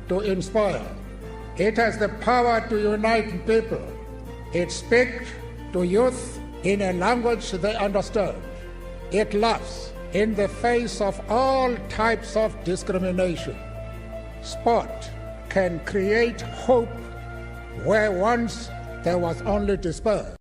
to inspire. It has the power to unite people. It speaks to youth in a language they understand. It laughs in the face of all types of discrimination. Sport can create hope where once there was only despair.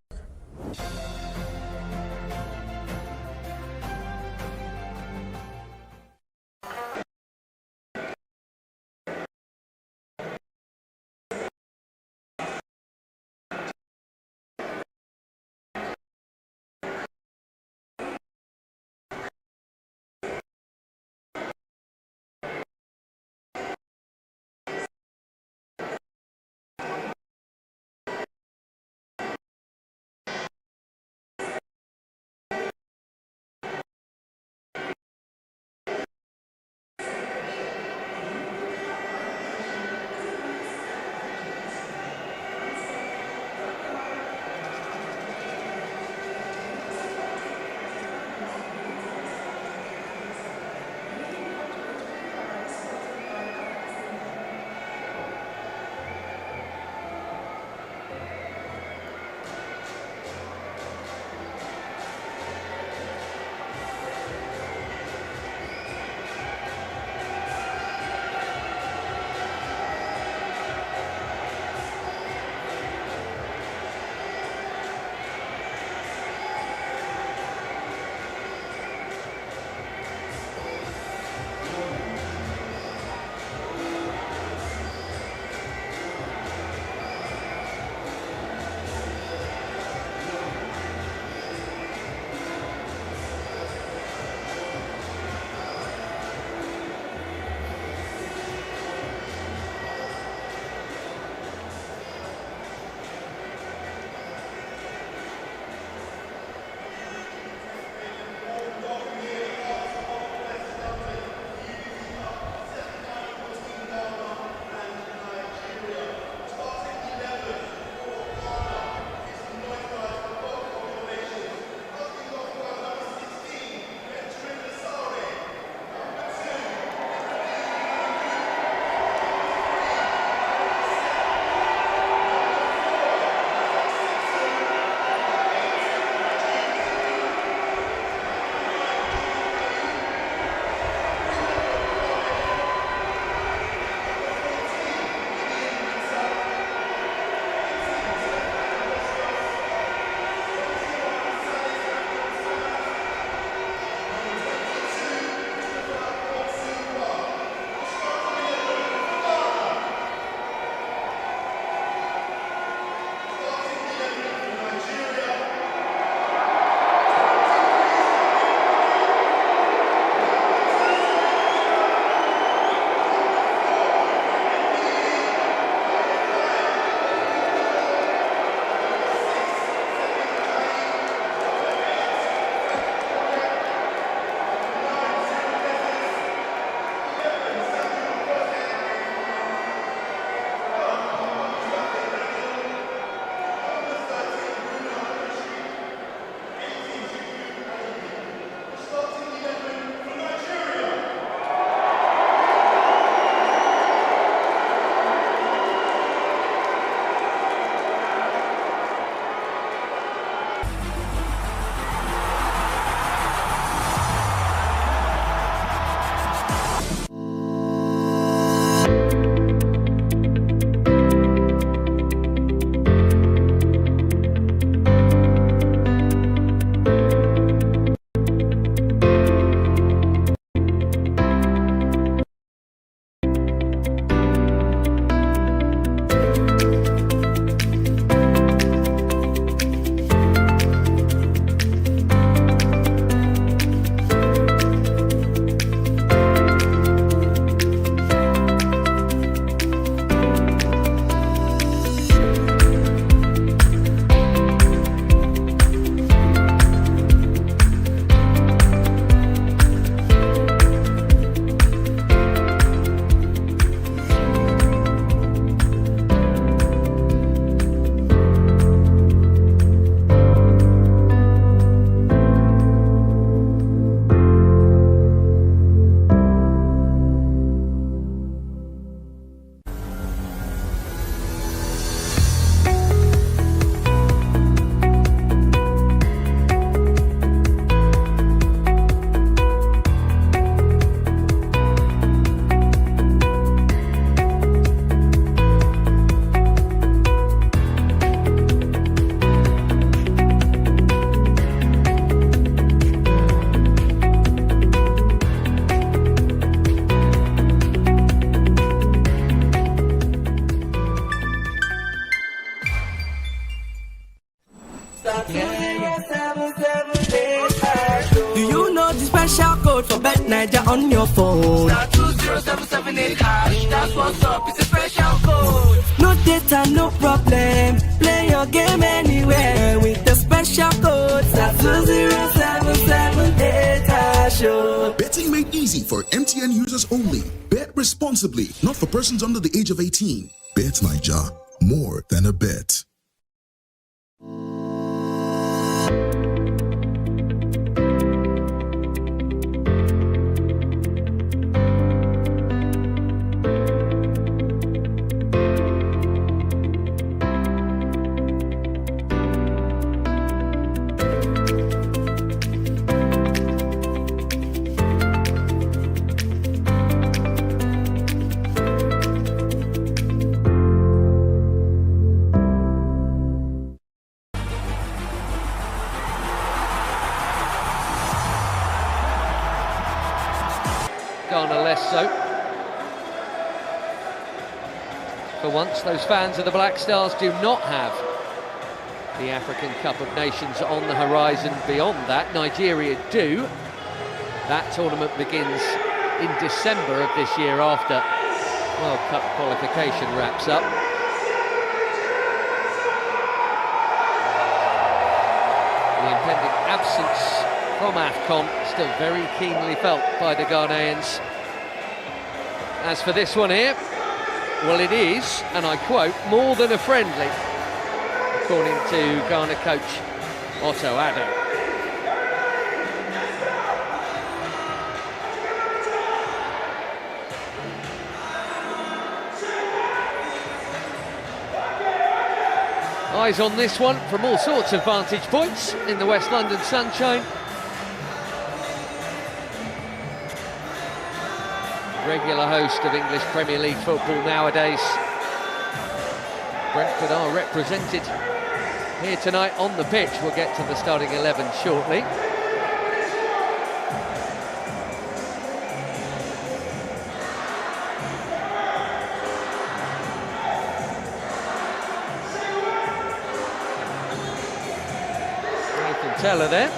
Niger on your phone. Star 20778 hash, that's what's up, it's a special code. No data, no problem. Play your game anywhere with the special code. Star 20778 hash. Betting made easy for MTN users only. Bet responsibly, not for persons under the age of 18. Bet Niger, more than a bet. Ghana less so. For once, those fans of the Black Stars do not have the African Cup of Nations on the horizon beyond that. Nigeria do. That tournament begins in December of this year after World Cup qualification wraps up. The impending absence from AFCON still very keenly felt by the Ghanaians. As for this one here, well, it is, and I quote, more than a friendly, according to Ghana coach Otto Addo. Eyes on this one from all sorts of vantage points in the West London sunshine. Regular host of English Premier League football nowadays. Brentford are represented here tonight on the pitch. We'll get to the starting 11 shortly. Nathan Teller there,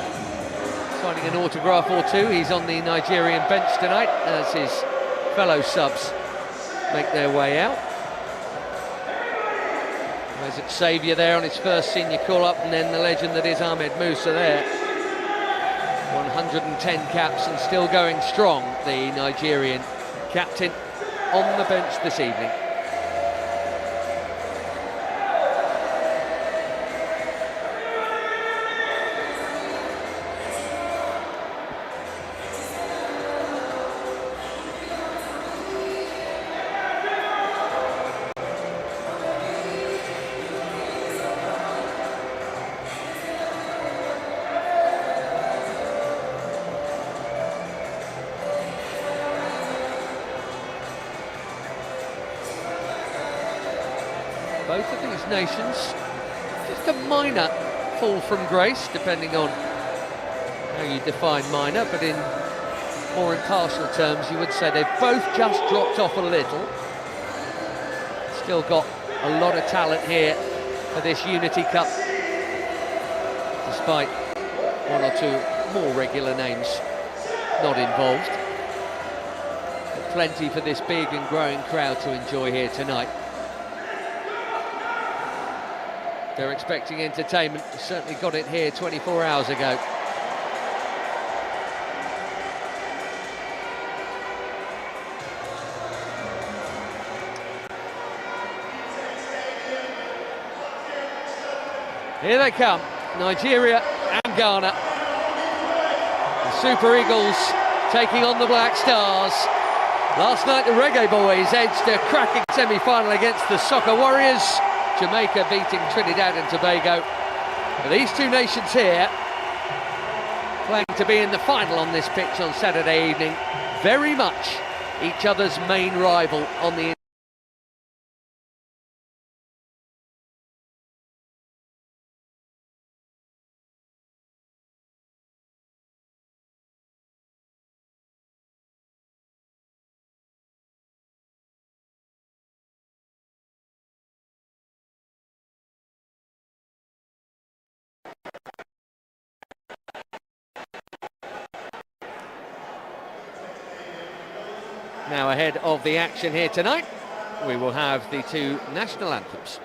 signing an autograph or two. He's on the Nigerian bench tonight as his fellow subs make their way out. Isaac Saviour there on his first senior call-up, and then the legend that is Ahmed Musa there. 110 caps and still going strong, the Nigerian captain on the bench this evening. Both of these nations, just a minor fall from grace, depending on how you define minor, but in more impartial terms, you would say they've both just dropped off a little. Still got a lot of talent here for this Unity Cup, despite one or two more regular names not involved. But plenty for this big and growing crowd to enjoy here tonight. They're expecting entertainment, certainly got it here 24 hours ago. Here they come, Nigeria and Ghana. The Super Eagles taking on the Black Stars. Last night the Reggae Boys edged a cracking semi-final against the Soccer Warriors. Jamaica beating Trinidad and Tobago. But these two nations here playing to be in the final on this pitch on Saturday evening. Very much each other's main rival on the Now, ahead of the action here tonight, we will have the two national anthems.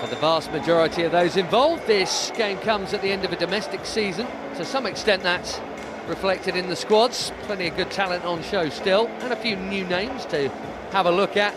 For the vast majority of those involved, this game comes at the end of a domestic season. To some extent that's reflected in the squads. Plenty of good talent on show still, and a few new names to have a look at.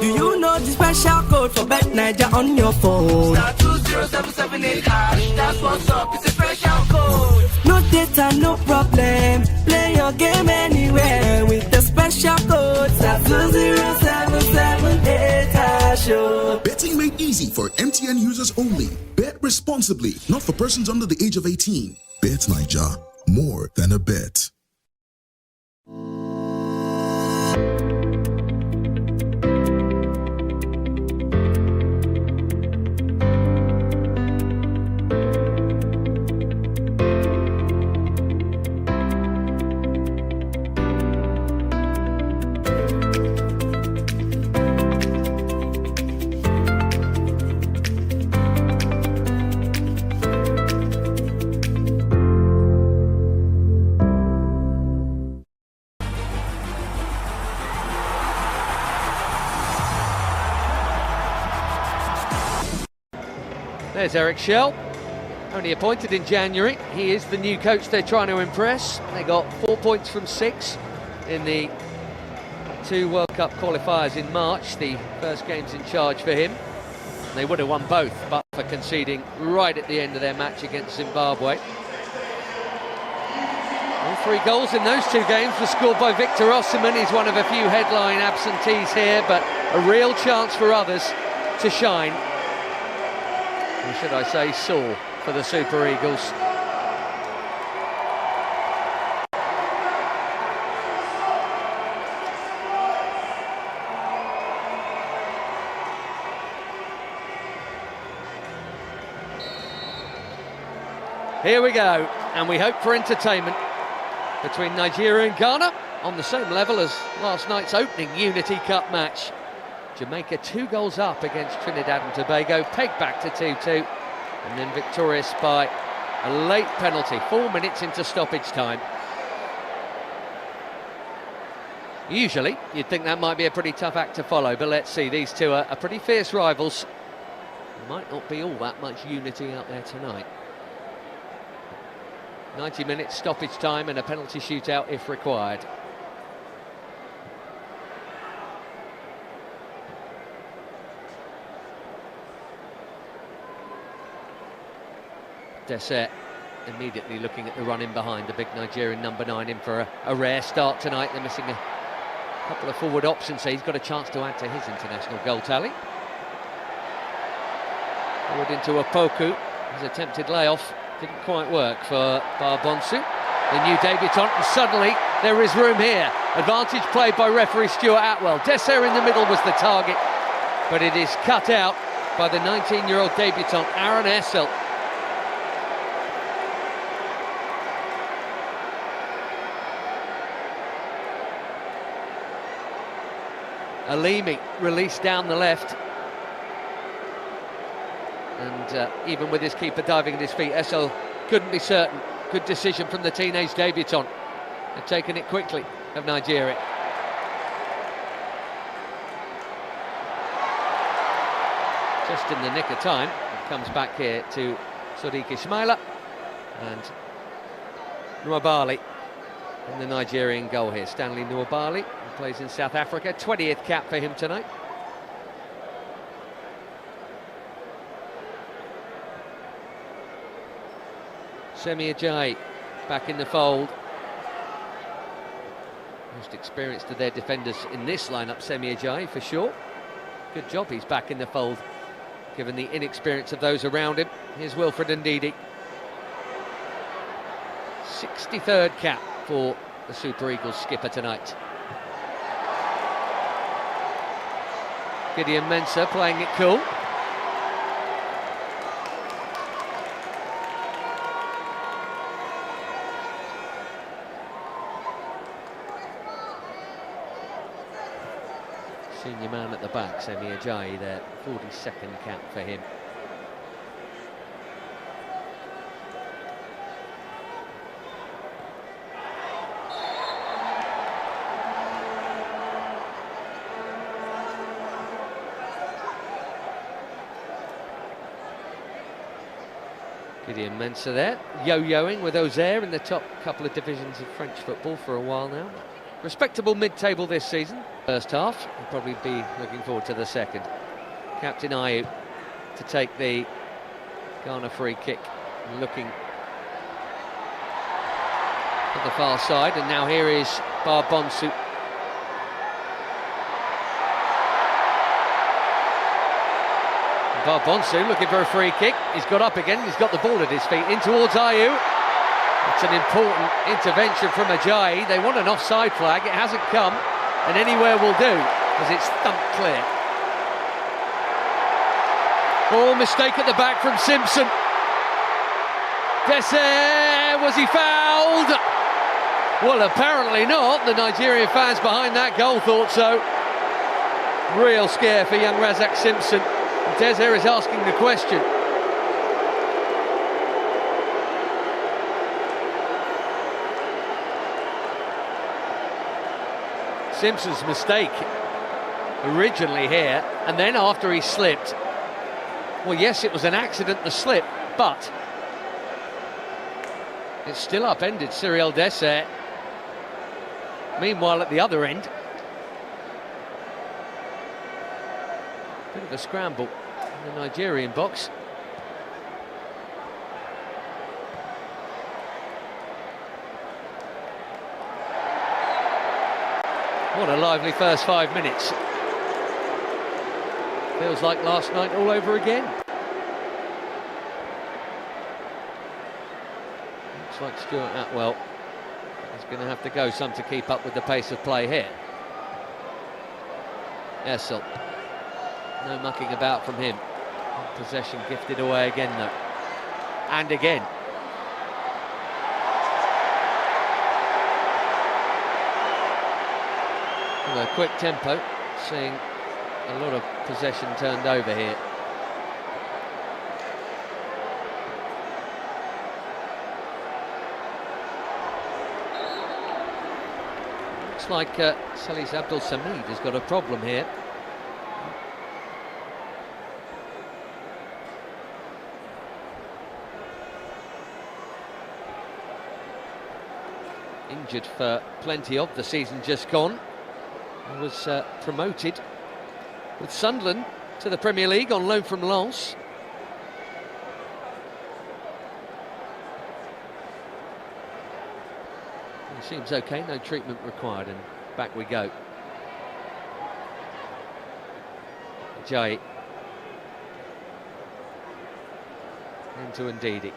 Do you know the special code for Bet Niger on your phone? Star 20778 hash, that's what's up, it's a special code. No data, no problem. Play your game anywhere with the special code. Star 20778 hash. Betting made easy for MTN users only. Bet responsibly, not for persons under the age of 18. Bet Niger, more than a bet. There's Eric Schell, only appointed in January. He is the new coach they're trying to impress. They got 4 points from 6 in the 2 World Cup qualifiers in March, the first games in charge for him. They would have won both, but for conceding right at the end of their match against Zimbabwe. All 3 goals in those 2 games were scored by Victor Osimhen. He's one of a few headline absentees here, but a real chance for others to shine. Or should I say soar for the Super Eagles. Here we go, and we hope for entertainment between Nigeria and Ghana on the same level as last night's opening Unity Cup match. Jamaica 2 goals up against Trinidad and Tobago, pegged back to 2-2, and then victorious by a late penalty, 4 minutes into stoppage time. Usually, you'd think that might be a pretty tough act to follow, but let's see, these two are pretty fierce rivals. There might not be all that much unity out there tonight. 90 minutes stoppage time and a penalty shootout if required. Dessert immediately looking at the run in behind, the big Nigerian number 9 in for a rare start tonight. They're missing a couple of forward options, so he's got a chance to add to his international goal tally. Forward into Opoku, his attempted layoff didn't quite work for Barbonsu, the new debutant, and suddenly there is room here. Advantage played by referee Stuart Atwell. Dessert in the middle was the target, but it is cut out by the 19-year-old debutant Aaron Essel. Alimi released down the left, and even with his keeper diving at his feet, Essel couldn't be certain. Good decision from the teenage debutant. They've taken it quickly of Nigeria. Just in the nick of time, it comes back here to Sadiq Ismaila and Nwabali in the Nigerian goal here. Stanley Nwabali, who plays in South Africa, 20th cap for him tonight. Semi Ajayi back in the fold. Most experienced of their defenders in this lineup, Semi Ajayi for sure. Good job he's back in the fold, given the inexperience of those around him. Here's Wilfred Ndidi. 63rd cap for the Super Eagles skipper tonight. Gideon Mensah playing it cool. Senior man at the back, Semi Ajayi there, 42nd cap for him. Gideon Mensah there, yo-yoing with Auxerre in the top couple of divisions of French football for a while now. Respectable mid-table this season. First half, he'll probably be looking forward to the second. Captain Ayew to take the Ghana free kick, looking at the far side, and now here is Barbonsu. Barbonsu looking for a free kick. He's got up again, he's got the ball at his feet, in towards Ayew. It's an important intervention from Ajayi. They want an offside flag, it hasn't come, and anywhere will do, as it's thumped clear. Oh, mistake at the back from Simpson. Dessert, was he fouled? Well, apparently not. The Nigerian fans behind that goal thought so. Real scare for young Razak Simpson. Dessert is asking the question. Simpson's mistake originally here, and then after he slipped, Well, yes, it was an accident, the slip, but it's still upended Cyril Dessert. Meanwhile, at the other end, bit of a scramble in the Nigerian box. What a lively first 5 minutes. Feels like last night all over again. Looks like Stuart Atwell is going to have to go some to keep up with the pace of play here. Essel. No mucking about from him. Possession gifted away again though. And again. With a quick tempo, seeing a lot of possession turned over here. Looks like Salis Abdul Samid has got a problem here. Injured for plenty of the season just gone. He was promoted with Sunderland to the Premier League on loan from Lens. He seems okay, no treatment required, and back we go. Ajayi. Into Ndidi.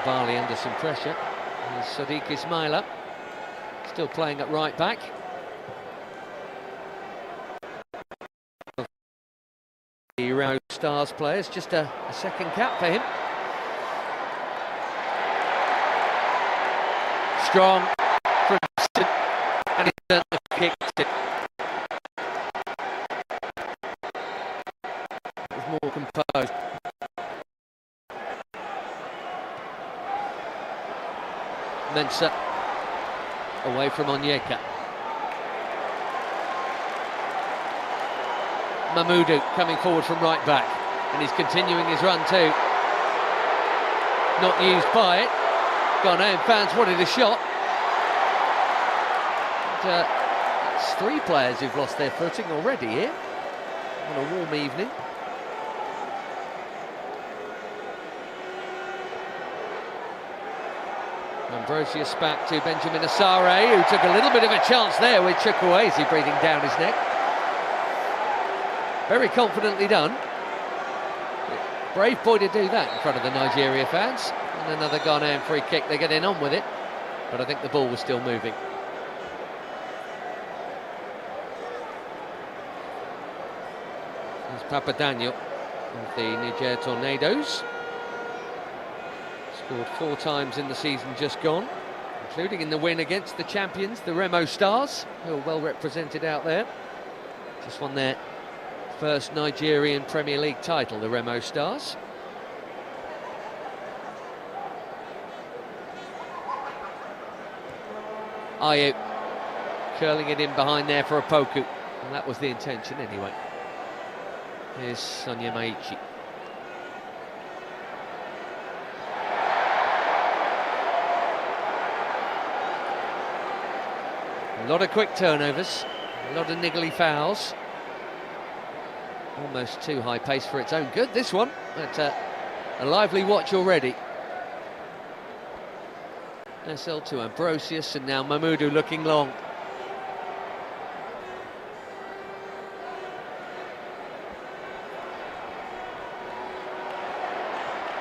Bali under some pressure. Here's Sadiq Ismaila, still playing at right back. The Ramo Stars players, just a second cap for him. Strong from Sid, and he certainly kicked it. It was more composed. Mensah away from Onyeka. Mahmoudou coming forward from right back, and he's continuing his run too. Not used by it. Ghanaian fans wanted a shot. And, it's 3 players who've lost their footing already here on a warm evening. Ambrosius back to Benjamin Asare, who took a little bit of a chance there with Chukwueze breathing down his neck. Very confidently done. Brave boy to do that in front of the Nigeria fans. And another Ghanaian free kick, they're getting on with it. But I think the ball was still moving. There's Papa Daniel of the Niger Tornadoes. Scored 4 times in the season just gone, including in the win against the champions, the Ramo Stars, who are well represented out there. Just won their first Nigerian Premier League title, the Ramo Stars. Ayew curling it in behind there for a Opoku, and that was the intention anyway. Here's Sonia Maichi. A lot of quick turnovers, a lot of niggly fouls. Almost too high pace for its own good, this one, but a lively watch already. SL to Ambrosius, and now Mahmoudou looking long.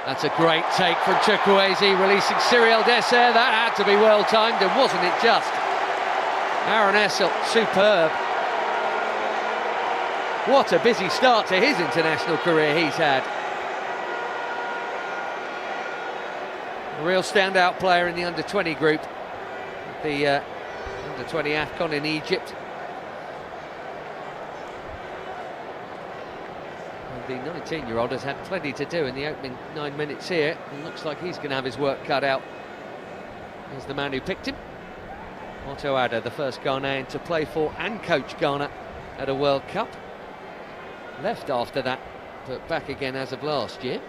That's a great take from Chukwueze, releasing Cyril Dessert. That had to be well timed, and wasn't it just? Aaron Essel, superb. What a busy start to his international career he's had. A real standout player in the under-20 group, the under-20 AFCON in Egypt. The 19-year-old has had plenty to do in the opening 9 minutes here, and looks like he's going to have his work cut out. Here's the man who picked him, Otto Addo, the first Ghanaian to play for and coach Ghana at a World Cup. Left after that, but back again as of last year.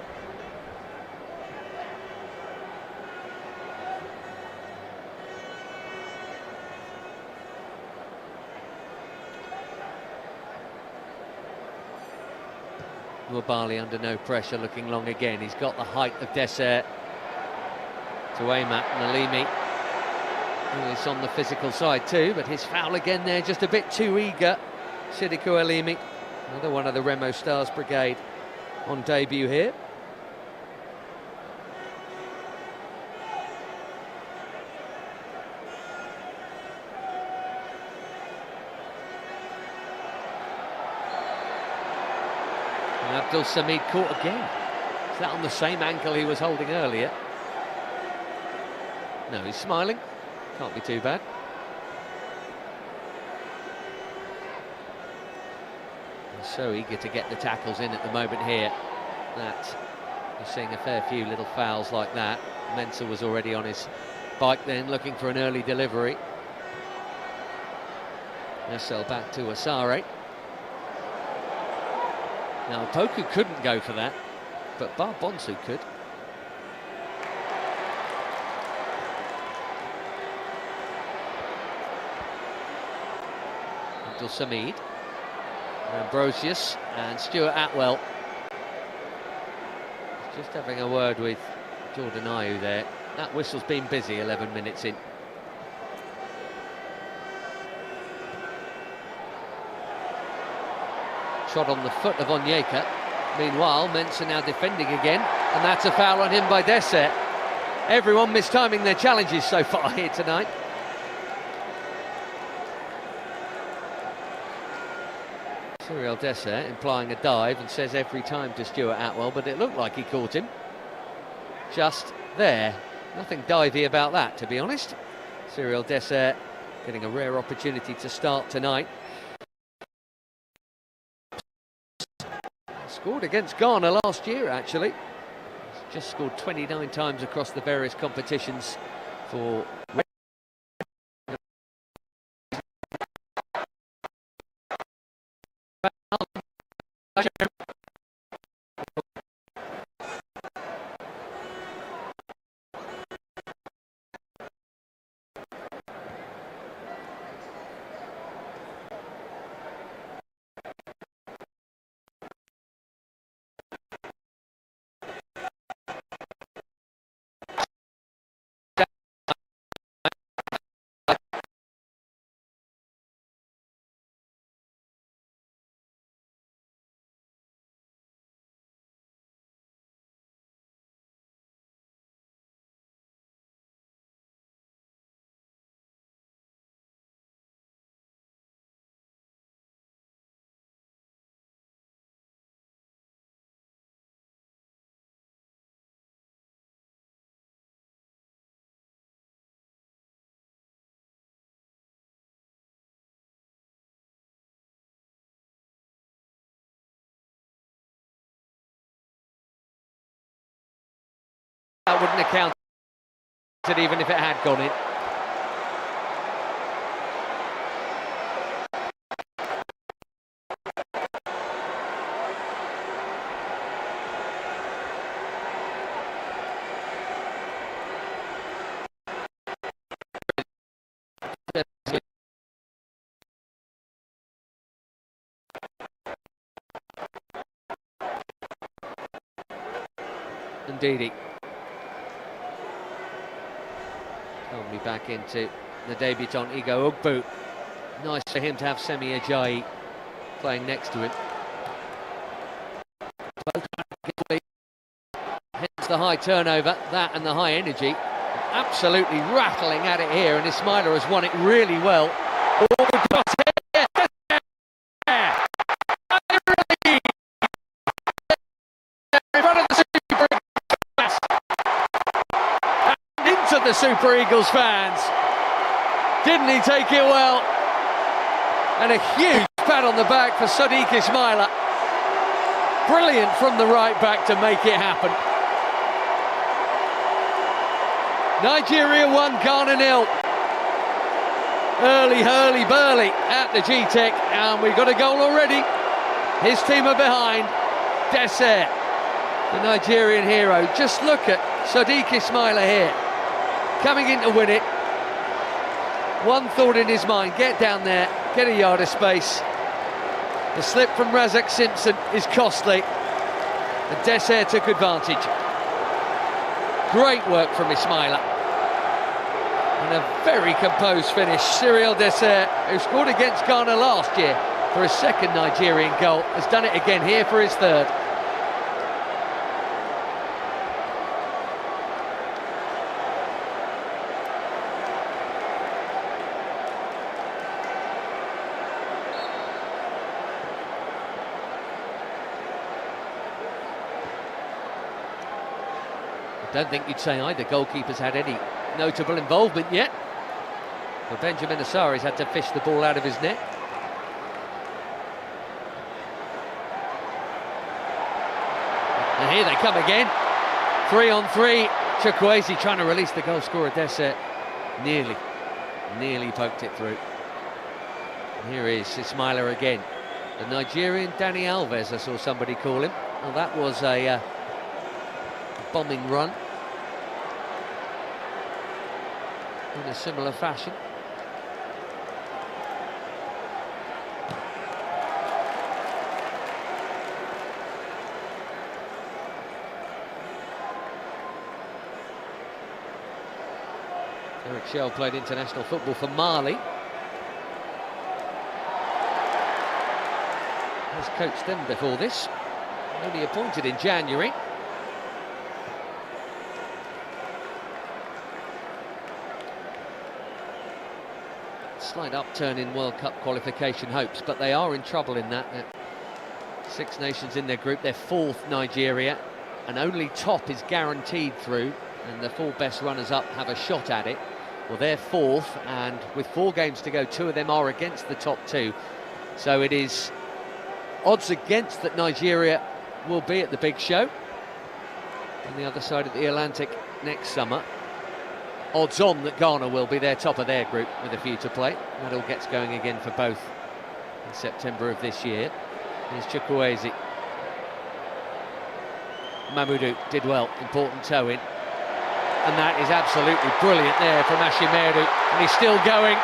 Wabali under no pressure, looking long again. He's got the height of Dessert to aim at. Nalimi, who is on the physical side too, but his foul again there, just a bit too eager. Sidikou Elimi, another one of the Remo Stars brigade on debut here. Abdul Samid caught again. Is that on the same ankle he was holding earlier? No, he's smiling. Can't be too bad. He's so eager to get the tackles in at the moment here that you're seeing a fair few little fouls like that. Mensah was already on his bike then, looking for an early delivery. Nessel back to Asare. Now, Poku couldn't go for that, but Bar Bonsu could. Abdul Samid, Ambrosius, and Stuart Atwell. Just having a word with Jordan Ayew there. That whistle's been busy 11 minutes in. Shot on the foot of Onyeka. Meanwhile, Mensah now defending again, and that's a foul on him by Dessert. Everyone mistiming their challenges so far here tonight. Cyril Dessert implying a dive and says every time to Stuart Atwell, but it looked like he caught him just there. Nothing divey about that, to be honest. Cyril Dessert getting a rare opportunity to start tonight. Scored against Ghana last year, actually. He's just scored 29 times across the various competitions for... That wouldn't have counted even if it had gone in. Indeedy. Only back into the debutant Igo Ugbu. Nice for him to have Semi Ajayi playing next to him. Hence the high turnover, that and the high energy. Absolutely rattling at it here, and Ismaila has won it really well. The Super Eagles fans, didn't he take it well? And a huge pat on the back for Sadiq Ismaila. Brilliant from the right back to make it happen. Nigeria 1, Ghana 0. Early hurly-burly at the G-Tech, and we've got a goal already. His team are behind. Dessert, the Nigerian hero. Just look at Sadiq Ismaila here, coming in to win it. One thought in his mind, get down there, get a yard of space. The slip from Razak Simpson is costly, and Dessert took advantage. Great work from Ismaila. And a very composed finish. Cyril Dessert, who scored against Ghana last year for his second Nigerian goal, has done it again here for his third. I don't think you'd say either goalkeeper's had any notable involvement yet. But Benjamin Asari's had to fish the ball out of his net. And here they come again. 3 on 3. Chukwueze trying to release the goal scorer Dessert. Nearly poked it through. And here is Ismaila again. The Nigerian Danny Alves, I saw somebody call him. Well, that was a bombing run in a similar fashion. Eric Shell played international football for Mali. Has coached them before this. Only appointed in January. Slight upturn in World Cup qualification hopes, but they are in trouble in that. 6 nations in their group, they're 4th Nigeria, and only top is guaranteed through, and the 4 best runners-up have a shot at it. Well, they're 4th, and with 4 games to go, 2 of them are against the top 2. So it is odds against that Nigeria will be at the big show on the other side of the Atlantic next summer. Odds on that Ghana will be their top of their group with a few to play. That all gets going again for both in September of this year. Here's Chukwueze. Mamoudou did well, important toe in. And that is absolutely brilliant there from Ashimeru. And he's still going.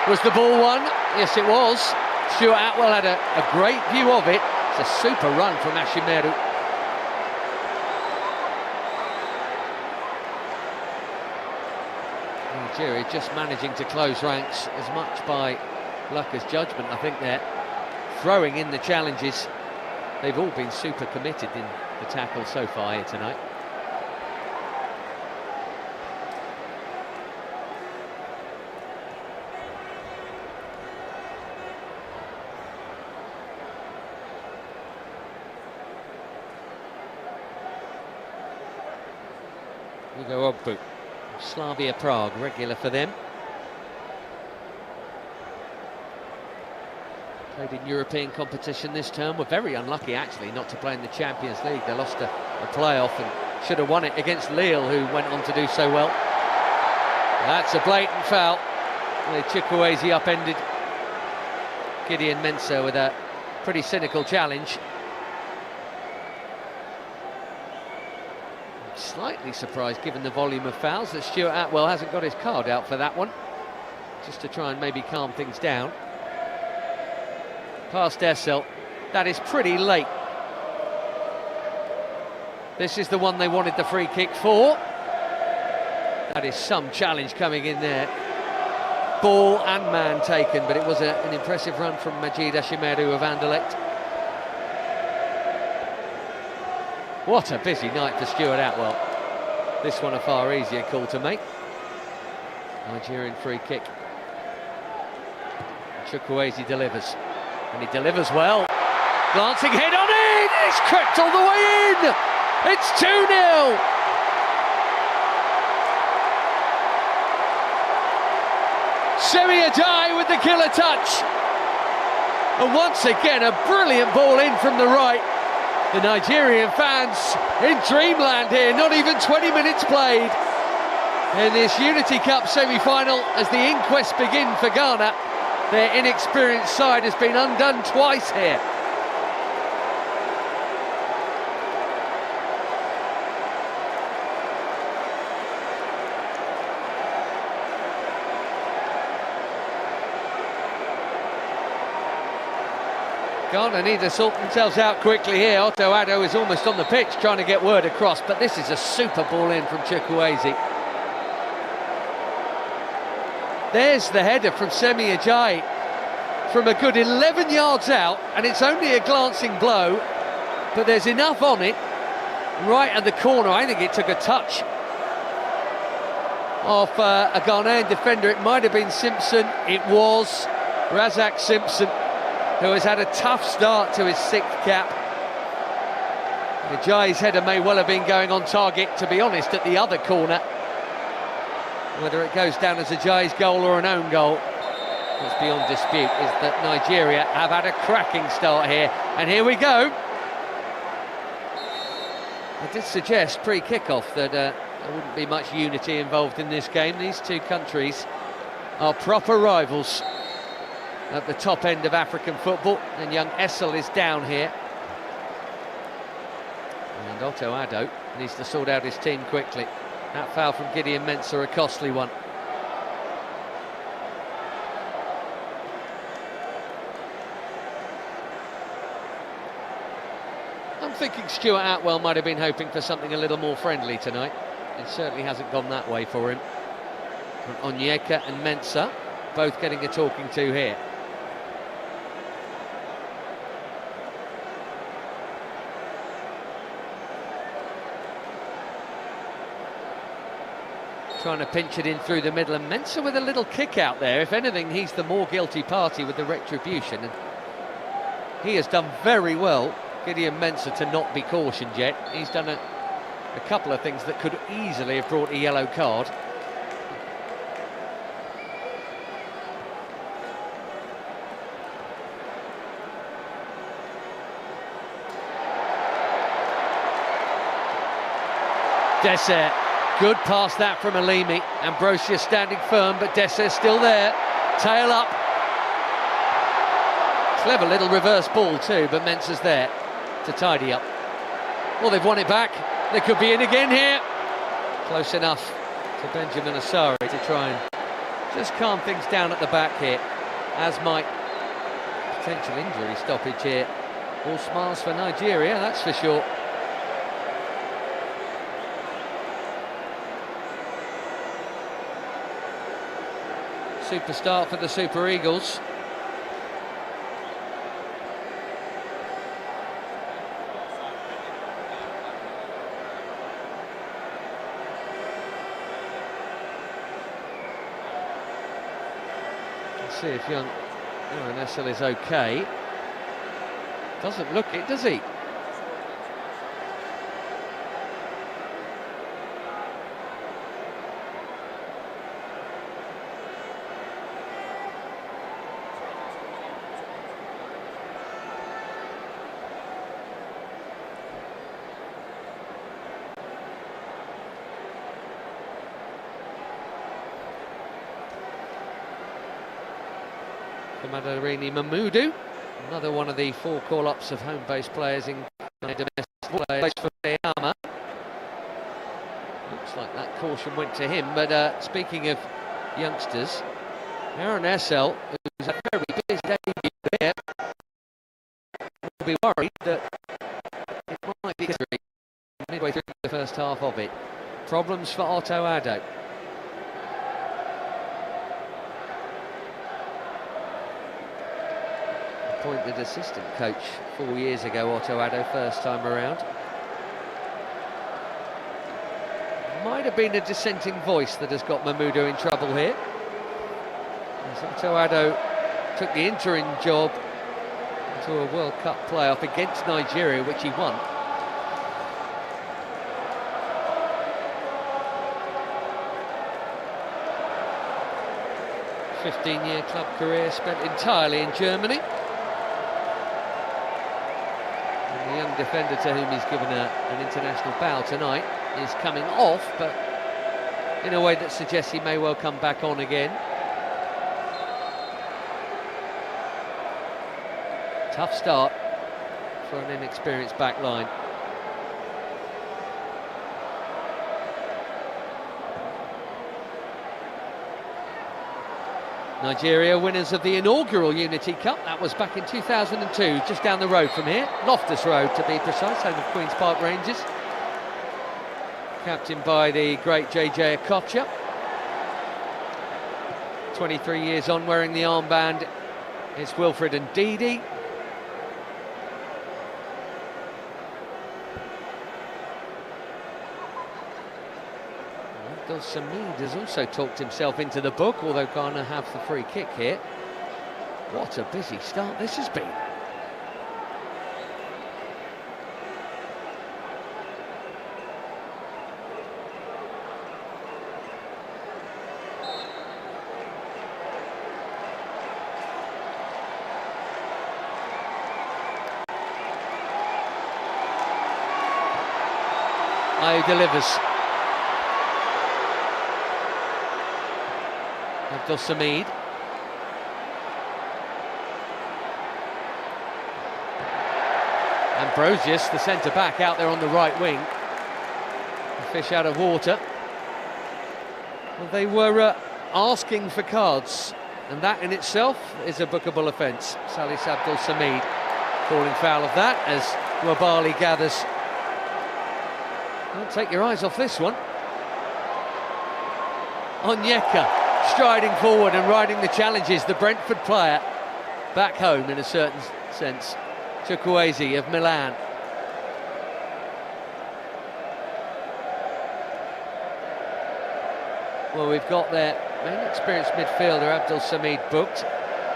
Was the ball won? Yes, it was. Stuart Atwell had a great view of it. It's a super run from Ashimeru. Nigeria just managing to close ranks as much by luck as judgment. I think they're throwing in the challenges. They've all been super committed in the tackle so far here tonight. Hugo Ogbu, Slavia Prague, regular for them. Played in European competition this term. Were very unlucky actually not to play in the Champions League. They lost a playoff and should have won it against Lille, who went on to do so well. That's a blatant foul. Chukwueze upended Gideon Mensah with a pretty cynical challenge. Slightly surprised, given the volume of fouls, that Stuart Atwell hasn't got his card out for that one, just to try and maybe calm things down. Past Essel, that is pretty late. This is the one they wanted the free kick for. That is some challenge coming in there. Ball and man taken, but it was an impressive run from Majid Ashimeru of Anderlecht. What a busy night for Stuart Atwell. This one a far easier call to make. Nigerian free kick. Chukwueze delivers. And he delivers well. Glancing head on in! It's crept all the way in! It's 2-0! Semi Ajayi with the killer touch. And once again, a brilliant ball in from the right. The Nigerian fans in dreamland here, not even 20 minutes played in this Unity Cup semi-final as the inquest begin for Ghana. Their inexperienced side has been undone twice here. Ghana need to sort themselves out quickly here. Otto Addo is almost on the pitch trying to get word across, but this is a super ball in from Chukwueze. There's the header from Semi Ajayi from a good 11 yards out, and it's only a glancing blow, but there's enough on it right at the corner. I think it took a touch off a Ghanaian defender. It might have been Simpson. It was Razak Simpson, who has had a tough start to his 6th cap. Ajayi's header may well have been going on target, to be honest, at the other corner. Whether it goes down as Ajayi's goal or an own goal, what's beyond dispute is that Nigeria have had a cracking start here. And here we go. I did suggest pre-kickoff that there wouldn't be much unity involved in this game. These two countries are proper rivals at the top end of African football, and young Essel is down here. And Otto Addo needs to sort out his team quickly. That foul from Gideon Mensah, a costly one. I'm thinking Stuart Atwell might have been hoping for something a little more friendly tonight. It certainly hasn't gone that way for him. And Onyeka and Mensah both getting a talking to here. Trying to pinch it in through the middle, and Mensah with a little kick out there. If anything, he's the more guilty party with the retribution, and he has done very well, Gideon Mensah, to not be cautioned yet. He's done a couple of things that could easily have brought a yellow card. Dessert. Good pass that from Alimi. Ambrosia standing firm, but Desser's still there. Tail up. Clever little reverse ball too, but Mensah's there to tidy up. Well, they've won it back. They could be in again here. Close enough to Benjamin Asari to try and just calm things down at the back here, as might potential injury stoppage here. All smiles for Nigeria, that's for sure. Super start for the Super Eagles. Let's see if young Aaron Essel is okay. Doesn't look it, does he? Madarini Mamudu, another one of the 4 call-ups of home-based players in domestic players for Deyama. Looks like that caution went to him, but speaking of youngsters, Aaron Essel, who's a very busy debut there, will be worried that it might be midway through the first half of it. Problems for Otto Addo. Appointed assistant coach 4 years ago, Otto Addo, first time around. Might have been a dissenting voice that has got Mamudu in trouble here. As Otto Addo took the interim job to a World Cup playoff against Nigeria, which he won. A 15-year club career spent entirely in Germany. The young defender to whom he's given an international bow tonight is coming off, but in a way that suggests he may well come back on again. Tough start for an inexperienced back line. Nigeria winners of the inaugural Unity Cup. That was back in 2002, just down the road from here. Loftus Road, to be precise, home of Queen's Park Rangers. Captained by the great JJ Okocha. 23 years on, wearing the armband. It's Wilfred and Ndidi. Samid has also talked himself into the book, although Ghana have the free kick here. What a busy start this has been. Ayew delivers. Abdul Samid. Ambrosius, the centre-back, out there on the right wing. A fish out of water. Well, they were asking for cards, and that in itself is a bookable offence. Salis Abdul Samid calling foul of that as Wabali gathers. Don't take your eyes off this one. Onyeka striding forward and riding the challenges, the Brentford player back home in a certain sense. Chukwueze of Milan. Well, we've got their main experienced midfielder Abdul Samid booked,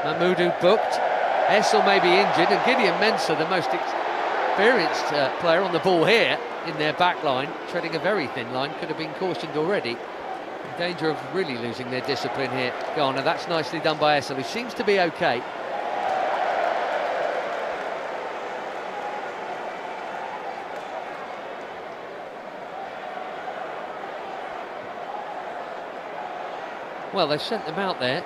Mahmoudou booked, Essel may be injured, and Gideon Mensah, the most experienced player on the ball here in their back line, treading a very thin line, could have been cautioned already. In danger of really losing their discipline here. Ghana, that's nicely done by Essel, who seems to be okay. Well, they've sent them out there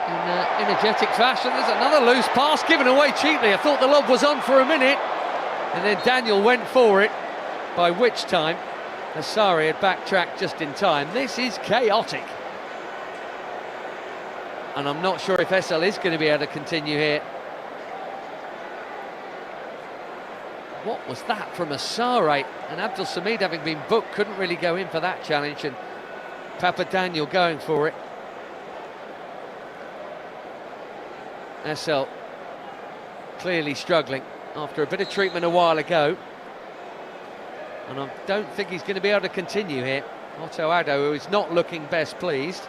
in energetic fashion. There's another loose pass given away cheaply. I thought the lob was on for a minute, and then Daniel went for it, by which time Asari had backtracked just in time. This is chaotic, and I'm not sure if Essel is going to be able to continue here. What was that from Asari? And Abdul Samid, having been booked, couldn't really go in for that challenge, and Papa Daniel going for it. Essel clearly struggling after a bit of treatment a while ago, and I don't think he's going to be able to continue here. Otto Addo, who is not looking best pleased,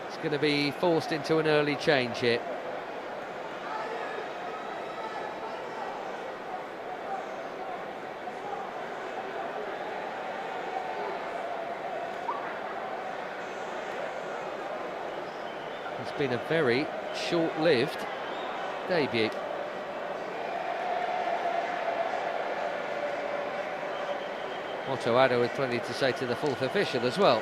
is going to be forced into an early change here. It's been a very short-lived debut. Otto Addo with plenty to say to the fourth official as well.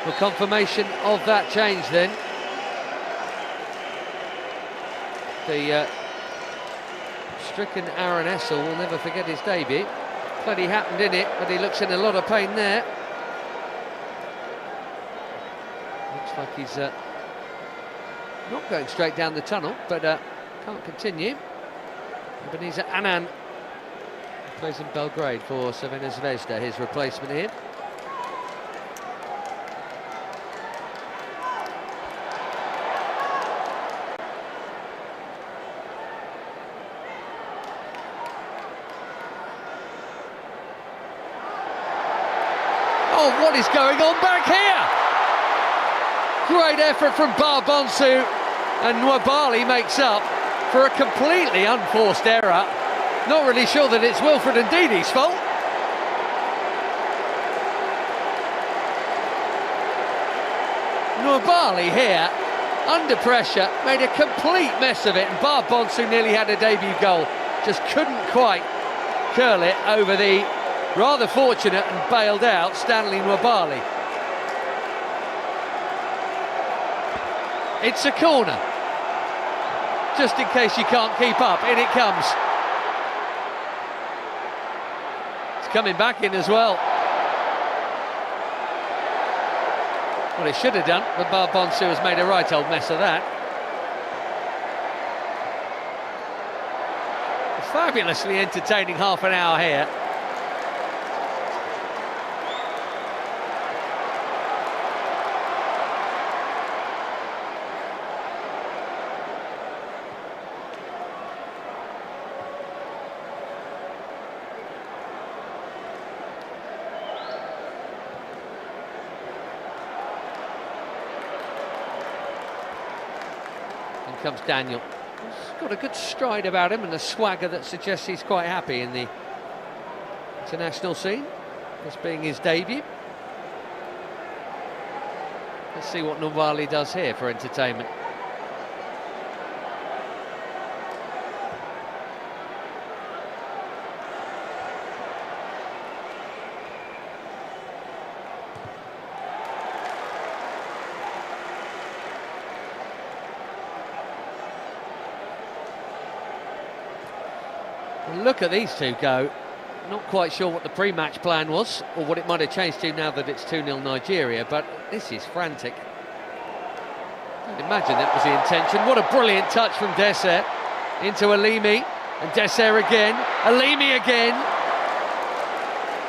The confirmation of that change then. The stricken Aaron Essel will never forget his debut. Plenty happened in it, but he looks in a lot of pain there. Looks like he's not going straight down the tunnel, but can't continue. Ebenezer Annan plays in Belgrade for Crvena Zvezda, his replacement here. Oh, what is going on back here? Great effort from Barbonsu, and Nwabali makes up for a completely unforced error. Not really sure that it's Wilfred Ndidi's fault. Nwabali here, under pressure, made a complete mess of it, and Barbonsu nearly had a debut goal. Just couldn't quite curl it over the rather fortunate and bailed out Stanley Nwabali. It's a corner. Just in case you can't keep up, in it comes. It's coming back in as well. Well, it should have done, but Barbonsu has made a right old mess of that. A fabulously entertaining half an hour here. Comes Daniel. He's got a good stride about him and a swagger that suggests he's quite happy in the international scene, this being his debut. Let's see what Nwabali does here for entertainment. Look at these two go. Not quite sure what the pre-match plan was, or what it might have changed to now that it's 2-0 Nigeria, but this is frantic. I'd imagine that was the intention. What a brilliant touch from Dessert into Alimi, and Dessert again, Alimi again.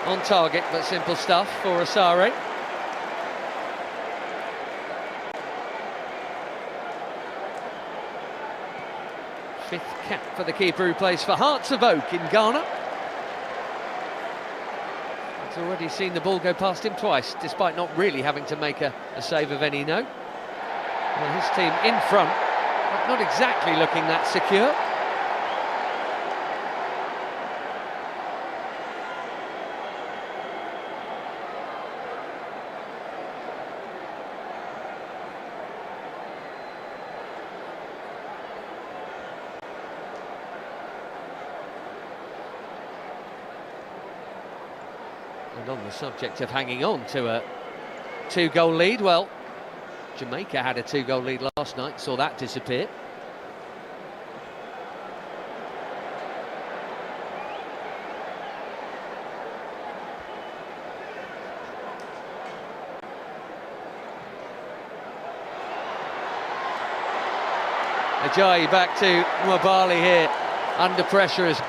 On target, but simple stuff for Asare. Fifth cap for the keeper who plays for Hearts of Oak in Ghana. He's already seen the ball go past him twice, despite not really having to make a save of any note. Well, his team in front, but not exactly looking that secure. And on the subject of hanging on to a 2-goal lead, well, Jamaica had a 2-goal lead last night, saw that disappear. Ajayi back to Nwabali here, under pressure as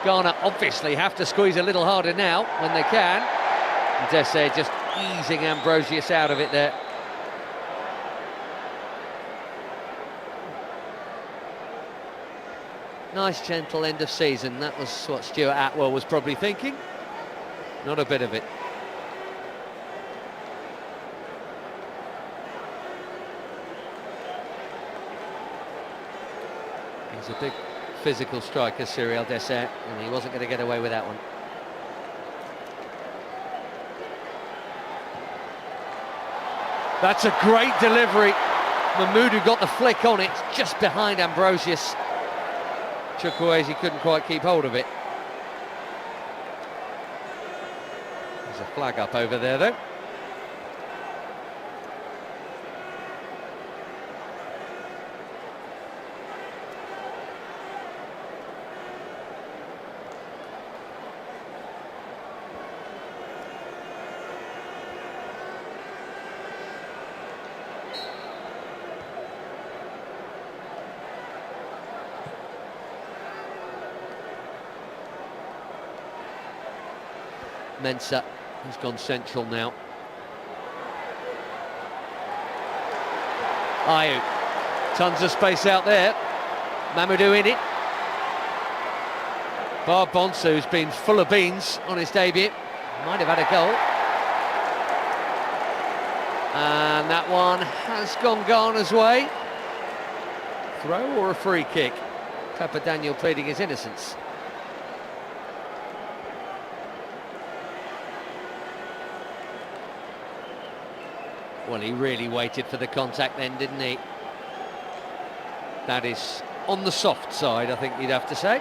Ghana obviously have to squeeze a little harder now when they can. And Dessert just easing Ambrosius out of it there. Nice gentle end of season, that was what Stuart Atwell was probably thinking. Not a bit of it. He's a big physical striker, Cyril Dessert, and he wasn't going to get away with that one. That's a great delivery. Mahmoudou got the flick on it, just behind Ambrosius. Chukwueze couldn't quite keep hold of it. There's a flag up over there, though. Mensah has gone central now. Ayew, tons of space out there. Mamadou in it. Barbonsu's been full of beans on his debut. Might have had a goal. And that one has gone Ghana's way. Throw or a free kick? Pepper Daniel pleading his innocence. Well, he really waited for the contact then, didn't he? That is on the soft side, I think you'd have to say.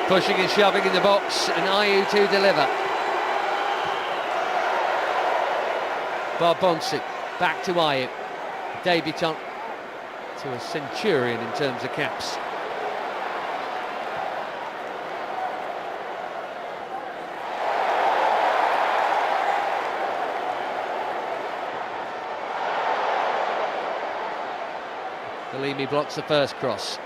Pushing and shoving in the box, and Ayew to deliver. Barbonsu, back to Ayew. Debutant to a centurion in terms of caps. Galimi blocks the first cross.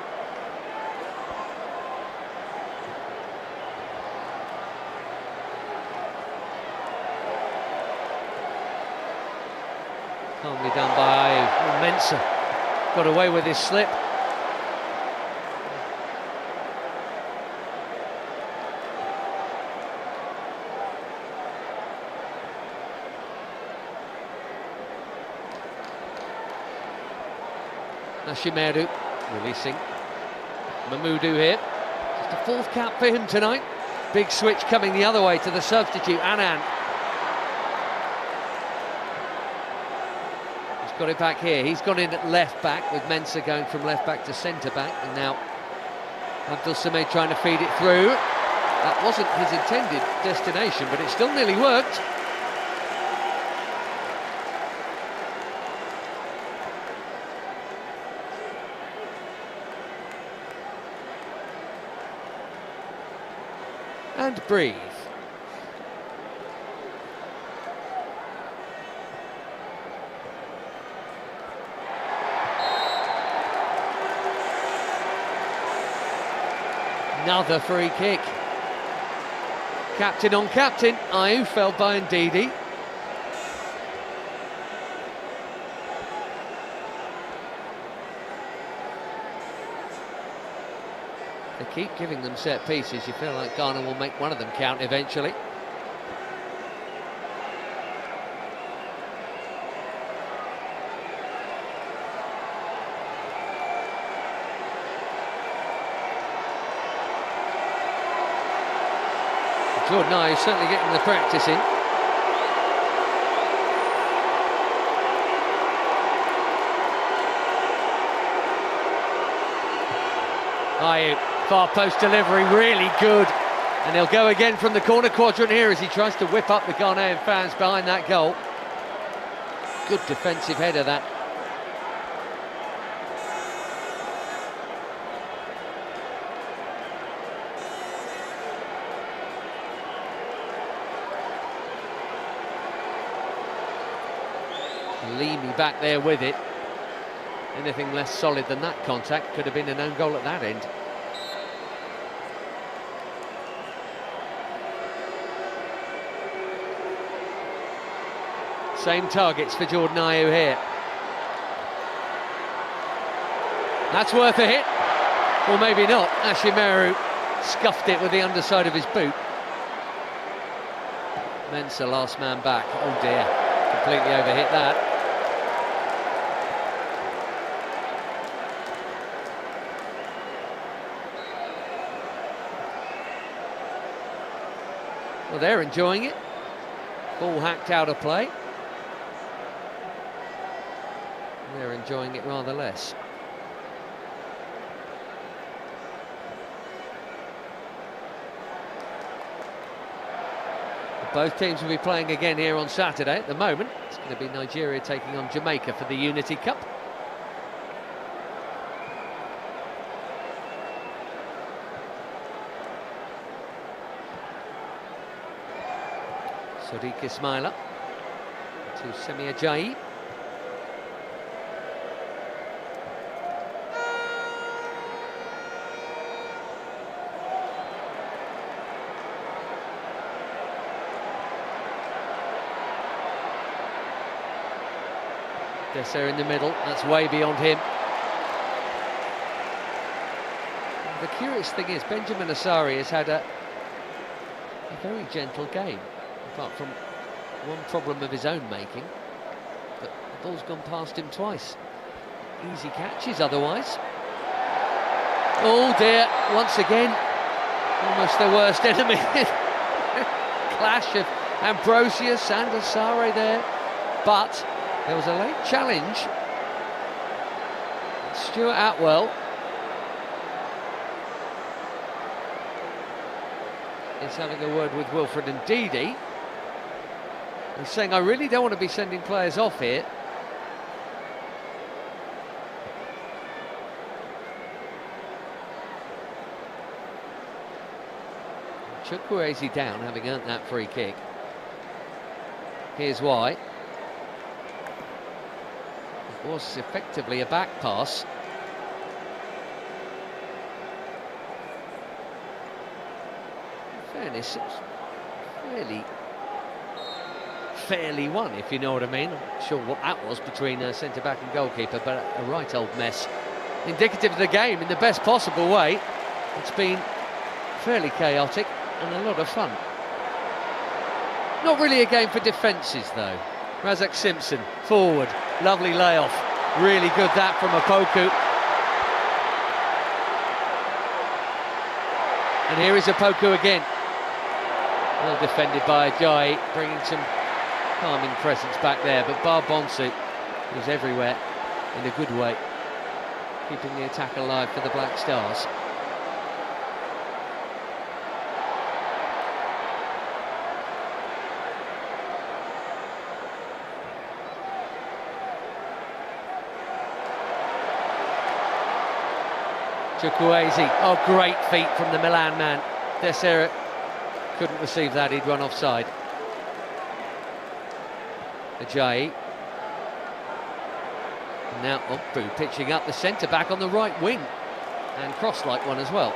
Calmly done by Ayew. Oh, Mensah got away with his slip. Ashimeru releasing Mamudu here. Just a fourth cap for him tonight. Big switch coming the other way to the substitute, Annan. Got it back here. He's gone in at left back with Mensah going from left back to centre back, and now Abdul Samad trying to feed it through. That wasn't his intended destination, but it still nearly worked. And breathe. Another free kick. Captain on captain. Ayew fell by Ndidi. They keep giving them set pieces. You feel like Ghana will make one of them count eventually. Jordan Ayew certainly getting the practice in. Ayew, far post delivery, really good. And he'll go again from the corner quadrant here as he tries to whip up the Ghanaian fans behind that goal. Good defensive header, that. Leamy back there with it. Anything less solid than that contact could have been an own goal at that end. Same targets for Jordan Ayew here. That's worth a hit. Or maybe not. Ashimeru scuffed it with the underside of his boot. Mensah last man back. Oh dear. Completely overhit that. Well, they're enjoying it. Ball hacked out of play. They're enjoying it rather less. Both teams will be playing again here on Saturday. At the moment, it's going to be Nigeria taking on Jamaica for the Unity Cup. Sadiq Ismaila to Semi Ajayi. Desser in the middle, that's way beyond him. The curious thing is, Benjamin Asari has had a very gentle game, apart from one problem of his own making. But the ball's gone past him twice. Easy catches otherwise. Oh dear, once again, almost their worst enemy. Clash of Ambrosius and Asare there. But there was a late challenge. Stuart Atwell is having a word with Wilfred and Ndidi. He's saying, I really don't want to be sending players off here. Chukwueze down, having earned that free kick. Here's why. It was effectively a back pass. In fairness, it was fairly won, if you know what I mean. I'm not sure what that was between centre-back and goalkeeper, but a right old mess. Indicative of the game in the best possible way. It's been fairly chaotic and a lot of fun. Not really a game for defences though. Razak Simpson, forward, lovely layoff. Really good that from Opoku. And here is Opoku again. Well defended by Ajayi, bringing some calming presence back there. But Barbonsu was everywhere in a good way, keeping the attack alive for the Black Stars. Chukwueze, oh great feet from the Milan man. Desser couldn't receive that, he'd run offside. Ajayi. And now Ogbu pitching up the centre-back on the right wing. And cross-like one as well.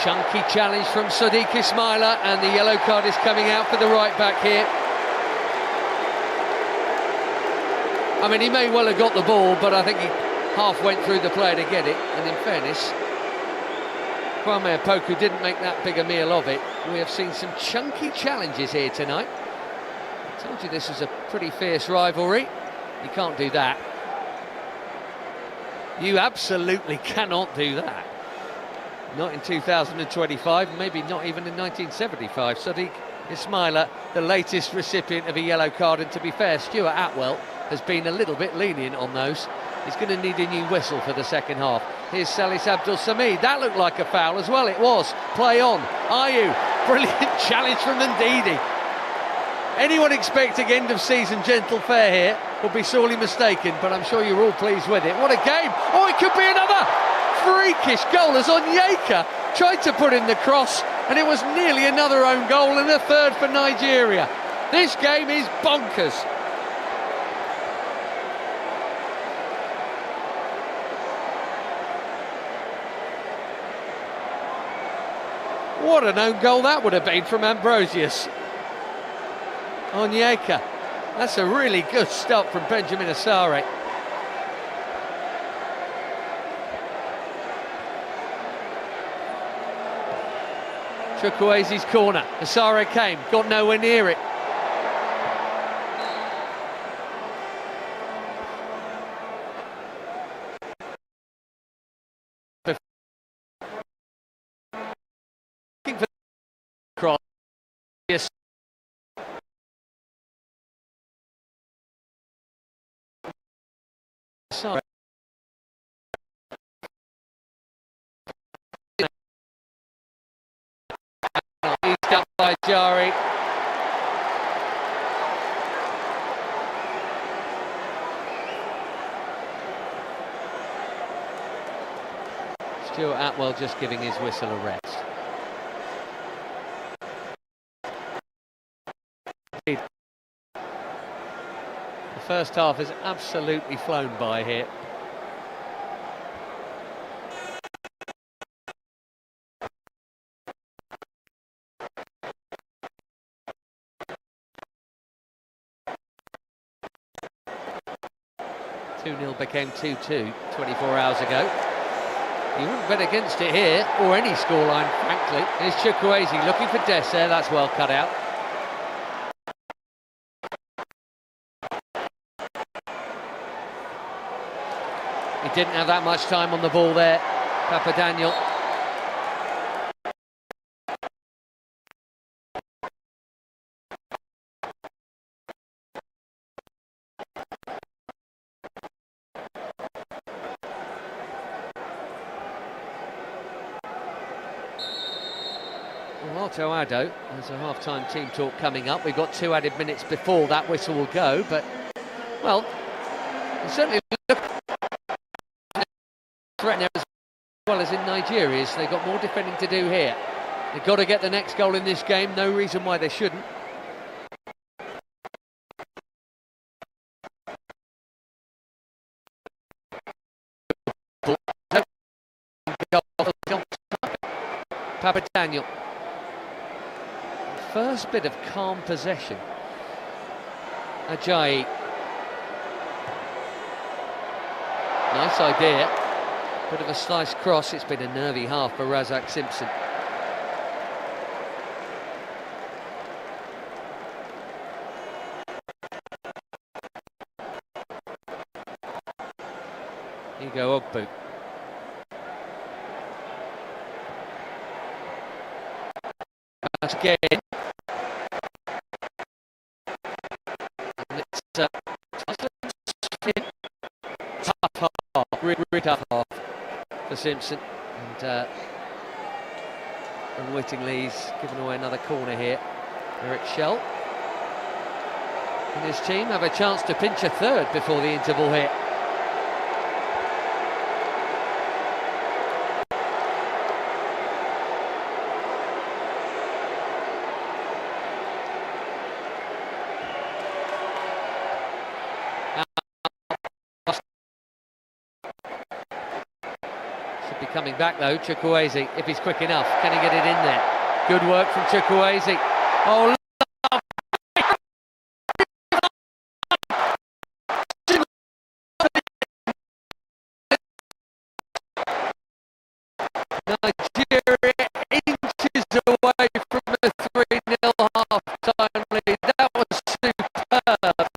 Chunky challenge from Sadiq Ismaila, and the yellow card is coming out for the right-back here. I mean, he may well have got the ball, but I think he half went through the player to get it. And in fairness, Kwame Opoku didn't make that big a meal of it. We have seen some chunky challenges here tonight. I told you this was a pretty fierce rivalry. You can't do that. You absolutely cannot do that. Not in 2025, maybe not even in 1975. Sadiq Ismaila, the latest recipient of a yellow card, and to be fair, Stuart Atwell has been a little bit lenient on those. He's going to need a new whistle for the second half. Here's Salis Abdul Samid. That looked like a foul as well. It was. Play on. Ayew. Brilliant challenge from Ndidi. Anyone expecting end of season gentle fare here will be sorely mistaken, but I'm sure you're all pleased with it. What a game. Oh, it could be another freakish goal as Onyeka tried to put in the cross, and it was nearly another own goal and a third for Nigeria. This game is bonkers. What an own goal that would have been from Ambrosius. Onyeka. That's a really good stop from Benjamin Asare. Chukwueze's corner. Asare came, got nowhere near it. Looking for the cross. Yes. Asare. Eased up by Jari. Stuart Atwell just giving his whistle a rest. The first half has absolutely flown by here. 2-0 became 2-2 24 hours ago. You wouldn't bet against it here, or any scoreline, frankly. Here's Chukwueze looking for Dessert, that's well cut out. He didn't have that much time on the ball there, Papadaniel. Ado, there's a half-time team talk coming up. We've got 2 added minutes before that whistle will go, but, well, certainly look threatening as well as in Nigeria, so they've got more defending to do here. They've got to get the next goal in this game, no reason why they shouldn't. Papadaniel. First bit of calm possession. Ajayi. Nice idea. Bit of a slice cross. It's been a nervy half for Razak Simpson. Here you go, Ogbu. Again. Really tough half for Simpson, and unwittingly he's given away another corner here. Eric Shell and his team have a chance to pinch a third before the interval here. Coming back though, Chukwueze, if he's quick enough, can he get it in there? Good work from Chukwueze. Oh, Nigeria inches away from the 3-0 half-time lead. That was superb.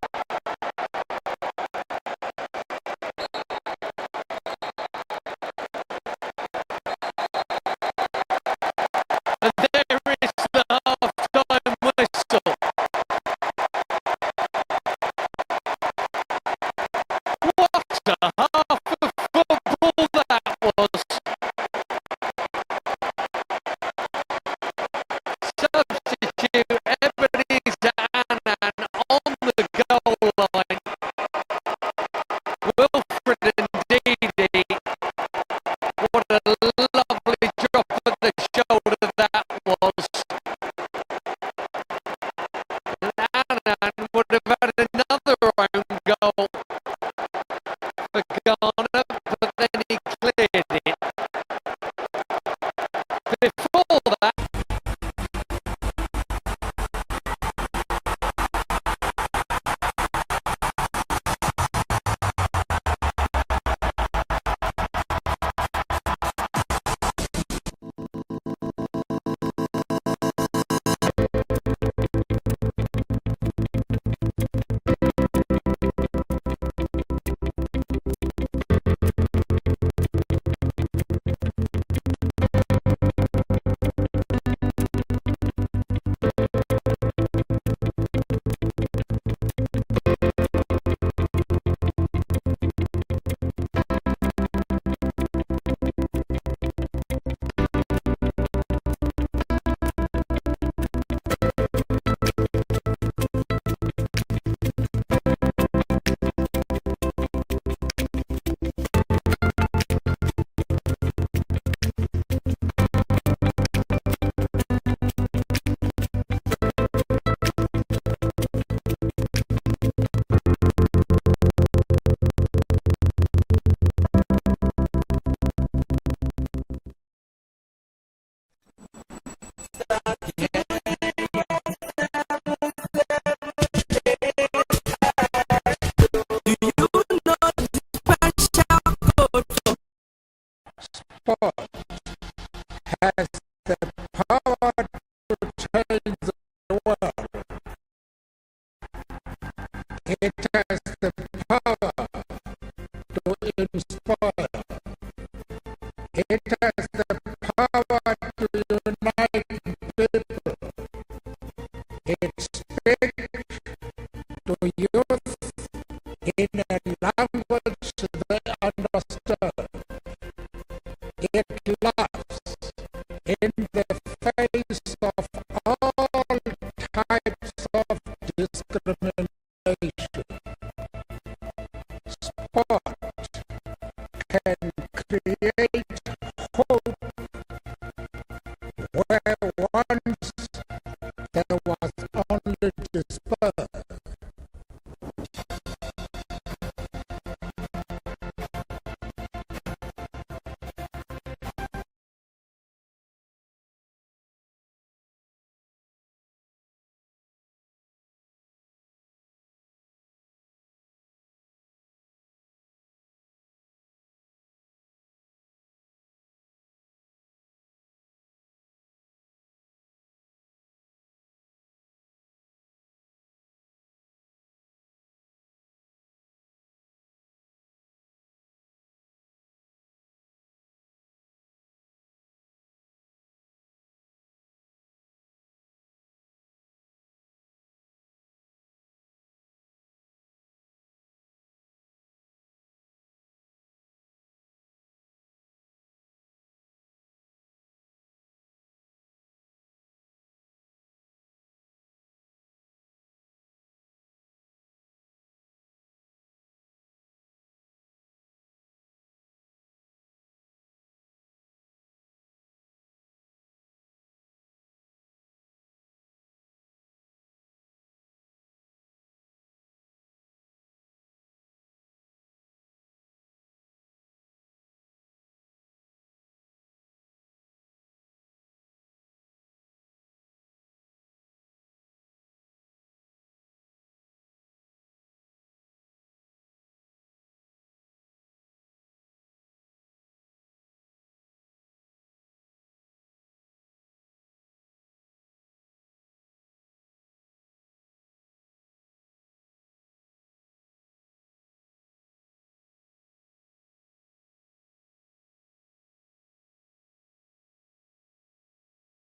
in a language they understood.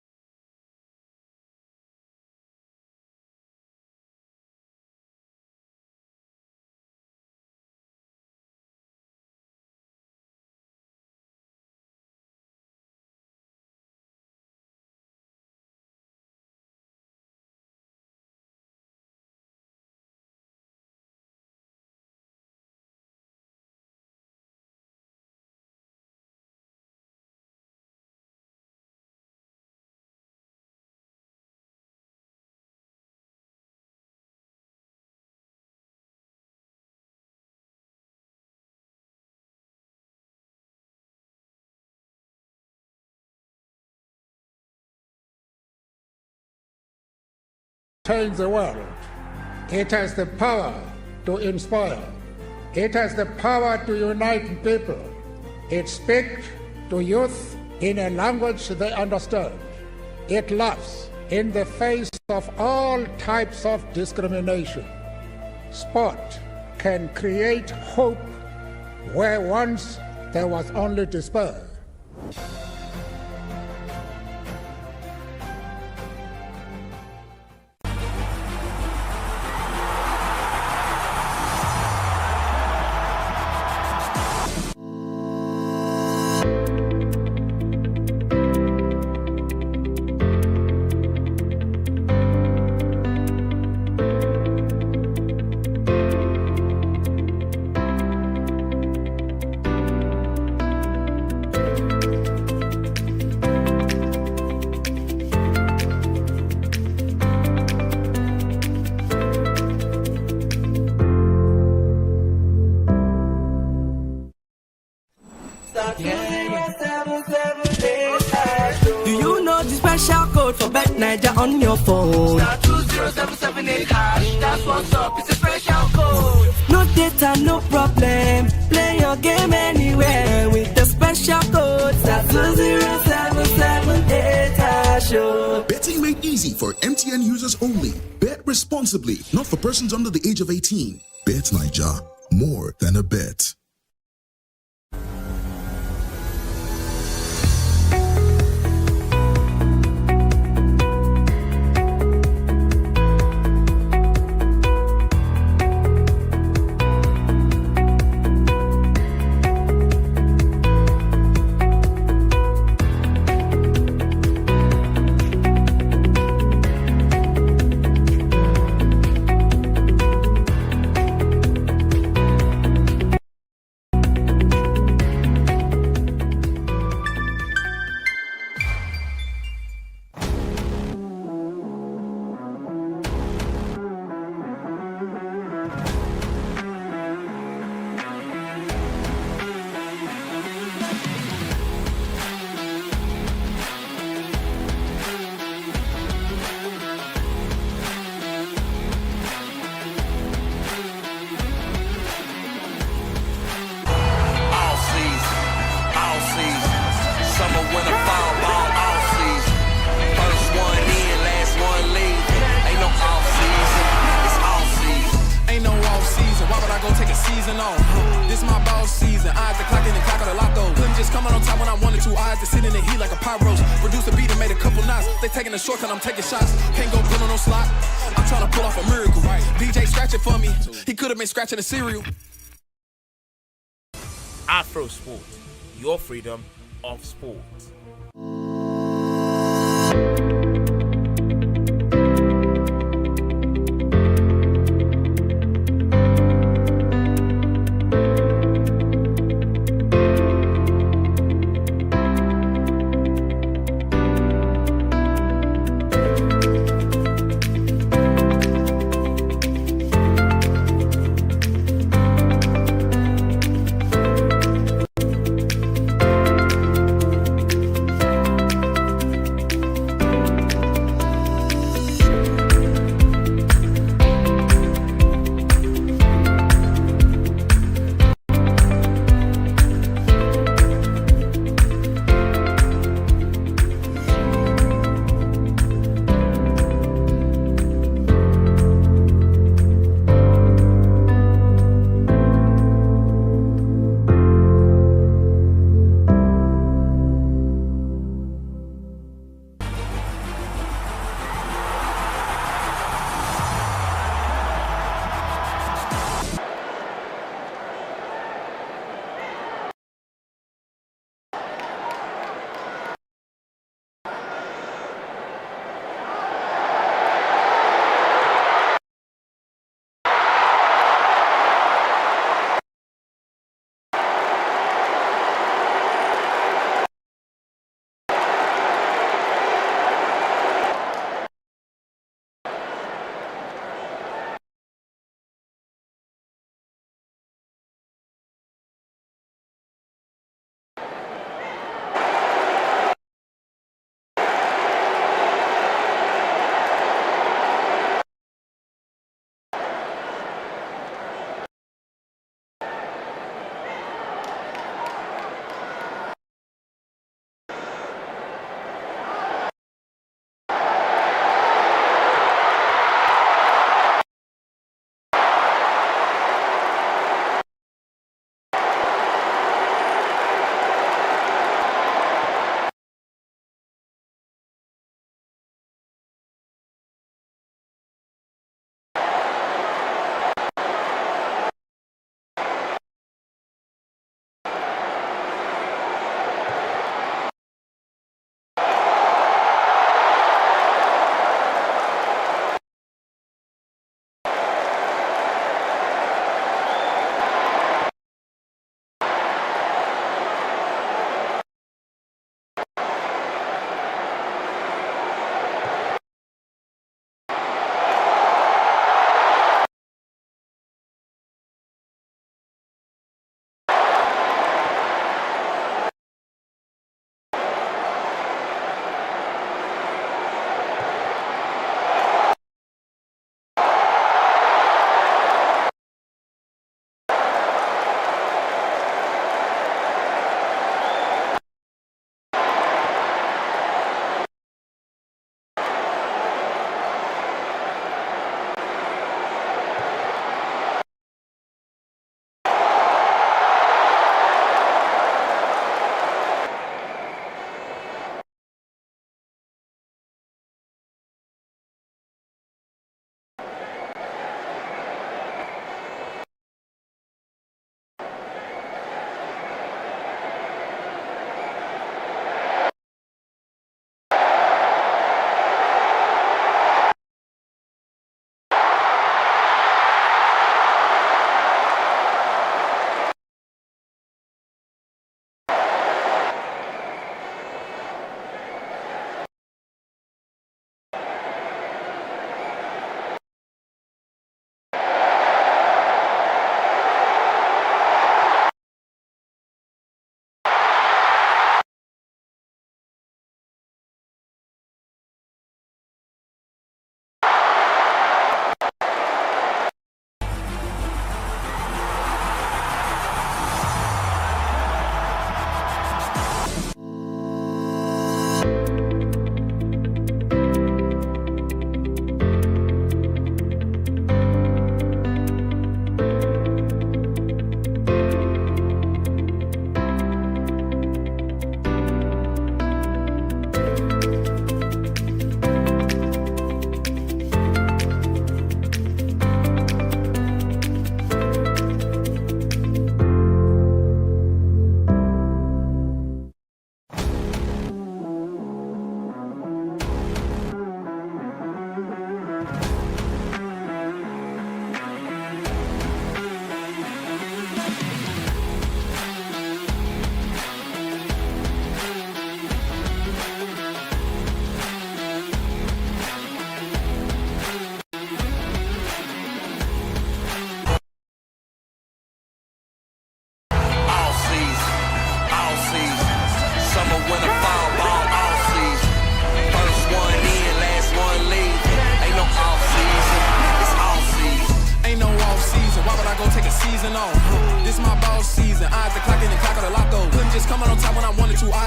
It laughs in the face of all types of discrimination. Sport can create hope where once there was only despair. Change the world. It has the power to inspire. It has the power to unite people. It speaks to youth in a language they understand. It laughs in the face of all types of discrimination. Sport can create hope where once there was only despair. Do you know the special code for Bet Niger on your phone? Star 20778 hash, that's what's up, it's a special code. No data, no problem. Play your game anywhere with the special code. Star 20778 hash. Betting made easy for MTN users only. Bet responsibly, not for persons under the age of 18. Bet Niger, more than a bet. This my boss season. Eyes the clock in the clock of the lotto. Couldn't just come out on top when I wanted to. Eyes to sit in the heat like a pyros. Produce a beat and made a couple knots. They taking a shortcut, I'm taking shots. Can't go put on no slot. I'm trying to pull off a miracle. DJ scratching for me. He could have been scratching a cereal. Afro Sport, your freedom of sport.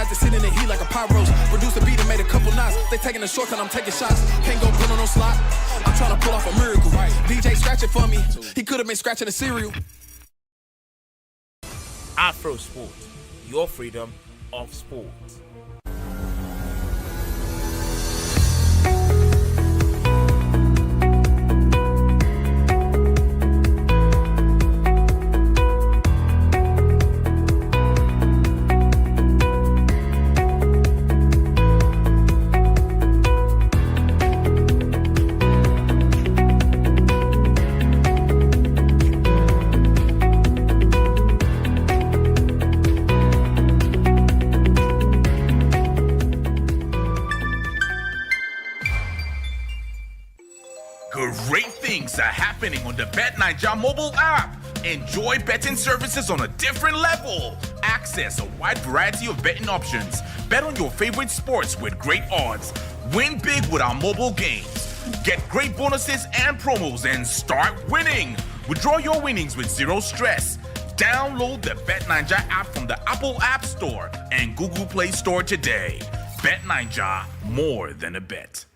eyes, they sit in the heat like a pot roast. Produce a beat and made a couple knots. They taking a shortcut, I'm taking shots. Can't go put on no slot. I'm trying to pull off a miracle. DJ scratch it for me. He could have been scratching the cereal. Afro Sport, your freedom of sport. Great things are happening on the BetNaija mobile app. Enjoy betting services on a different level. Access a wide variety of betting options. Bet on your favorite sports with great odds. Win big with our mobile games. Get great bonuses and promos and start winning. Withdraw your winnings with zero stress. Download the BetNaija app from the Apple App Store and Google Play Store today. BetNaija, more than a bet.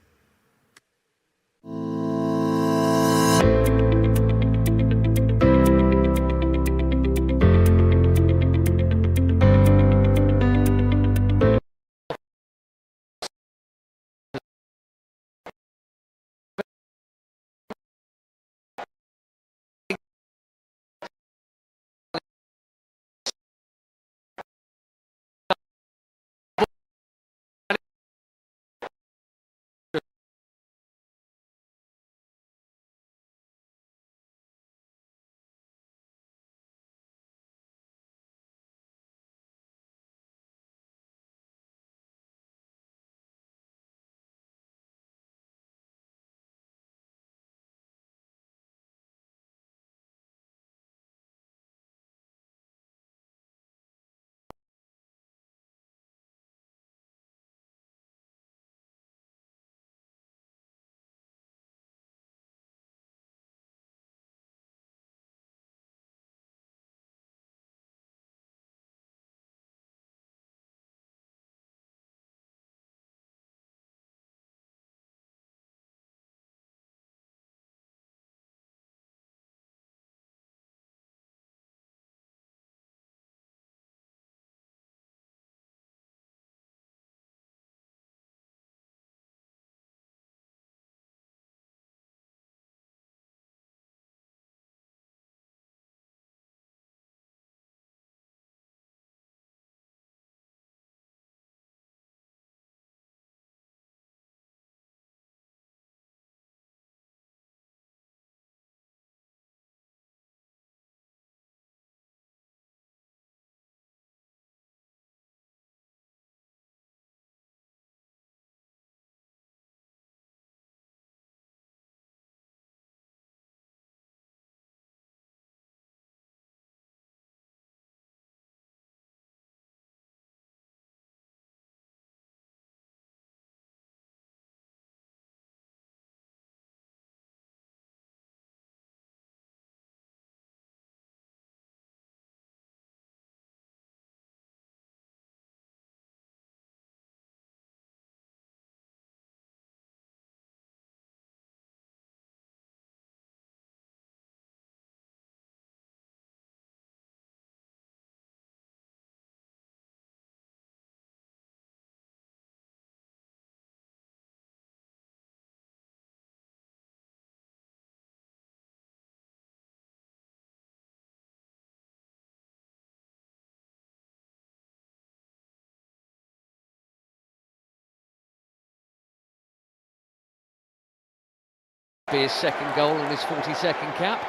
Be his second goal on his 42nd cap.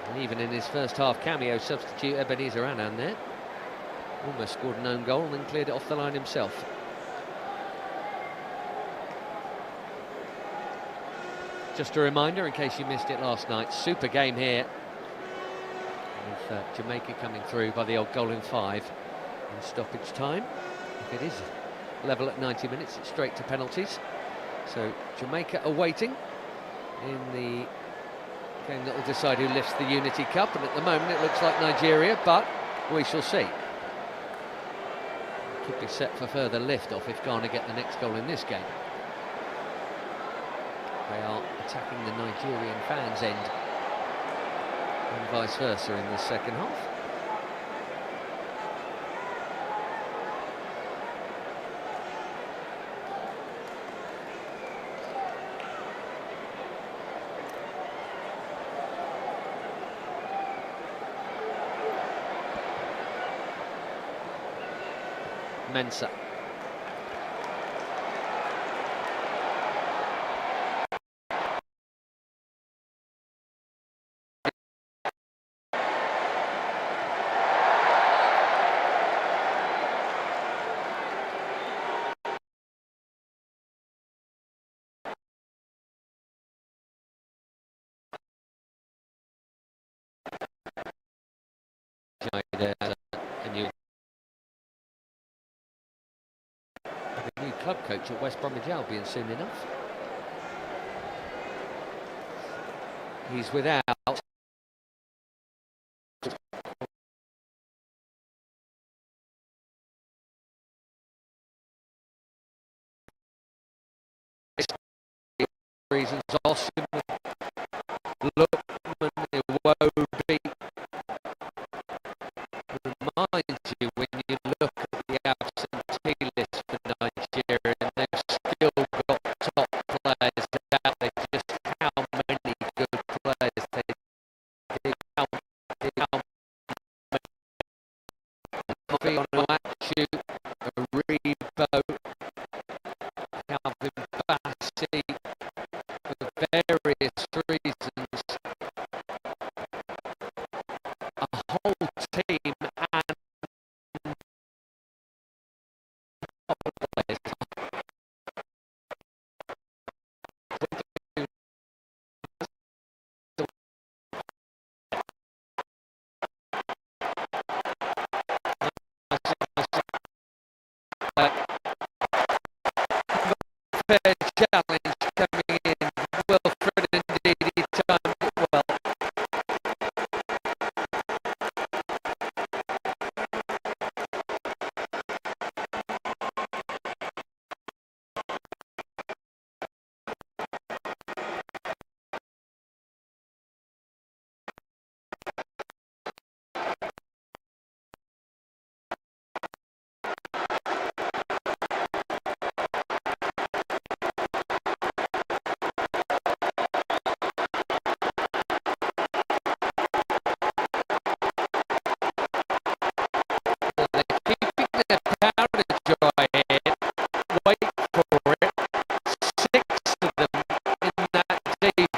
And even in his first half cameo, substitute Ebenezer Annan there almost scored an own goal and then cleared it off the line himself. Just a reminder, in case you missed it last night, super game here with Jamaica coming through by the old goal in 5 in stoppage time. If it is level at 90 minutes, it's straight to penalties. So Jamaica awaiting in the Game that will decide who lifts the Unity Cup, and at the moment it looks like Nigeria, but we shall see. Could be set for further lift-off if Ghana get the next goal in this game. They are attacking the Nigerian fans' end, and vice versa in the second half. Mensah. New club coach at West Bromwich Albion soon enough. He's without reasons. Austin, Lookman, Iwobi. Reminds you when you look at the absentee list for Nigeria, and they've still got top players out there. Just how many good players they did. How many on a Achu, Aribo, Calvin Bassey, for various reasons. A whole team and fair challenge coming in. Wilfred indeed, he timed it well. They're keeping their powder dry here. Wait for it. 6 of them in that deep.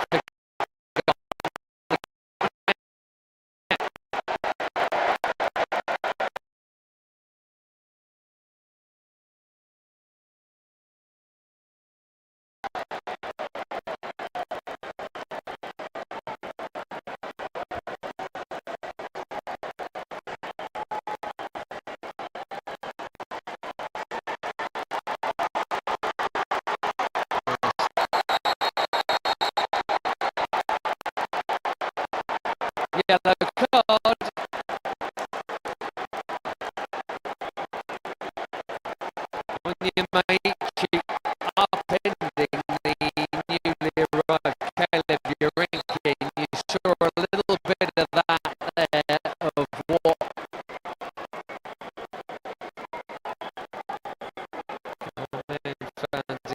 Yellow card. Onyemaechi upending the newly arrived Caleb Urenki. You saw a little bit of that there, of what fans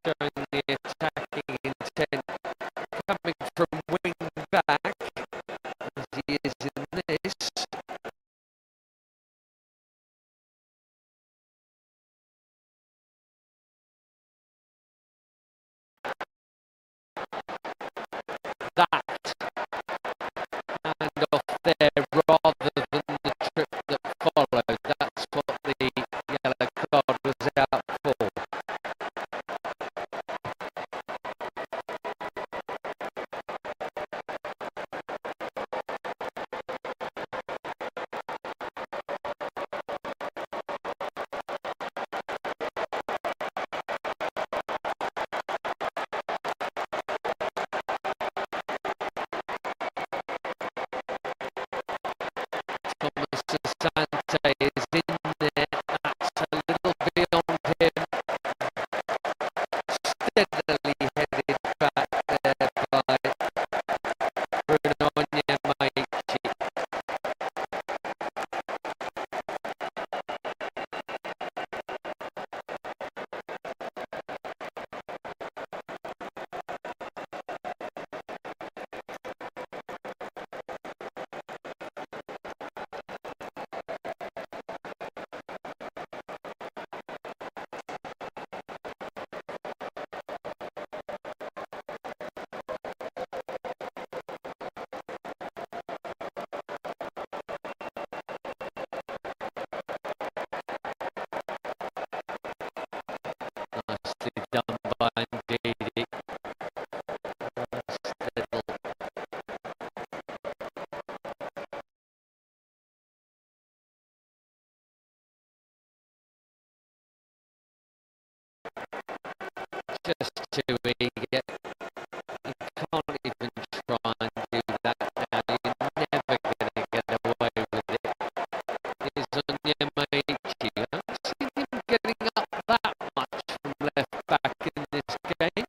showing the attacking intent coming from wing back as he is in this. That and off there rather than the trip that followed. That's what the yellow card was out for. Thomas Asante is in there. That's a little beyond him. Steadily headed back there by Bruno Onyemaichi. Nicely done by Ndidi. Steadily. Just too eager. You can't even try and do that now. You're never going to get away with it. Here's Onyemaichi. I haven't seen him getting up that much from left back in this game.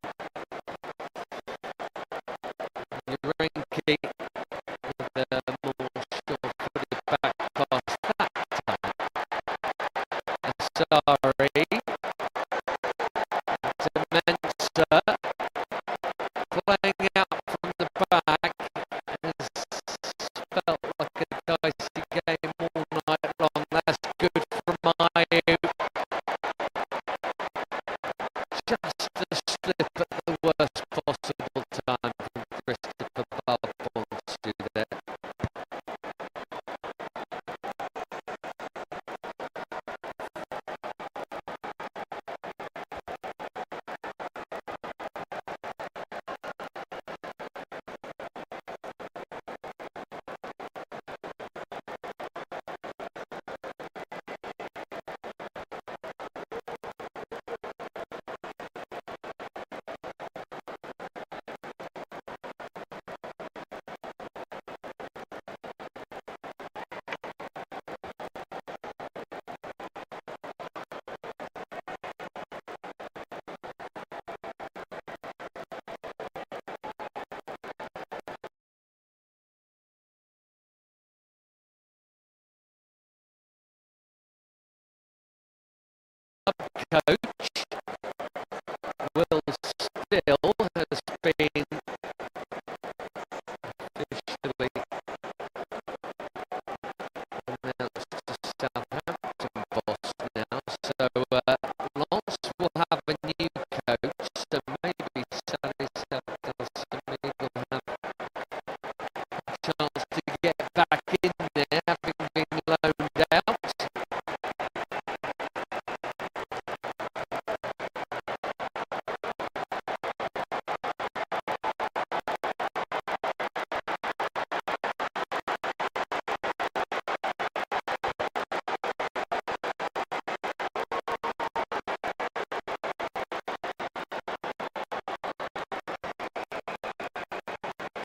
Urenki with a more sure-footed back pass that time. Asari to Mensah, playing out from the back. Has felt like a dicey game all night long. That's good from Mayu. Just a slip at the worst possible time from Christopher Barponsu there. Coach Will Still has been officially announced to Southampton boss now, so Lance will have a new coach, so maybe Sally Samigo will have a chance to get back in there, having been loaned out.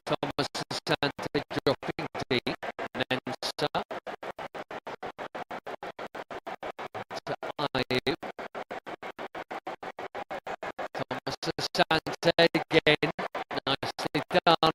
Thomas Asante dropping deep. Mensah to Ayew. Thomas Asante again. Nicely done.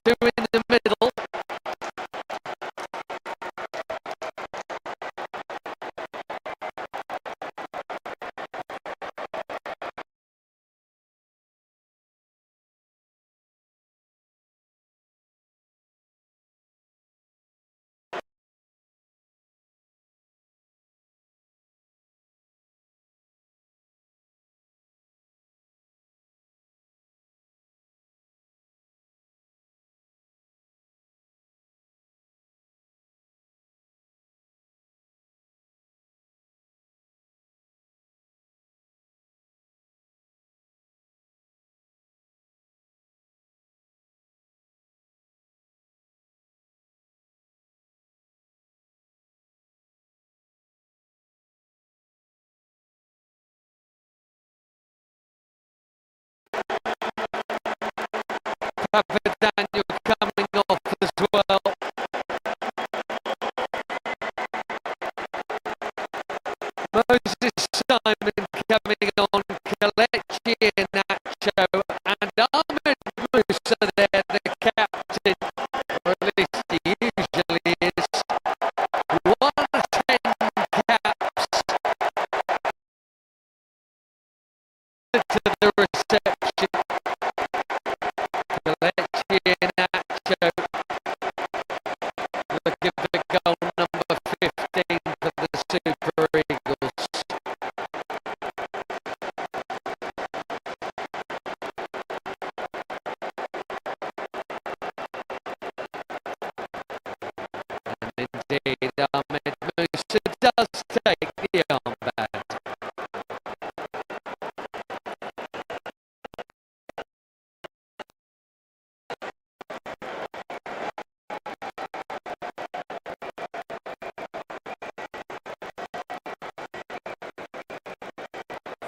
two in the middle. Papa Daniel coming off as well. Moses Simon coming on, Kelechi Iheanacho and Ahmed Musa there, the captain, or at least he usually is. 110 caps to the reception. Kelechi Iheanacho looking for goal number 15 for the Super Eagles. And indeed, Ahmed Musa does take the armband.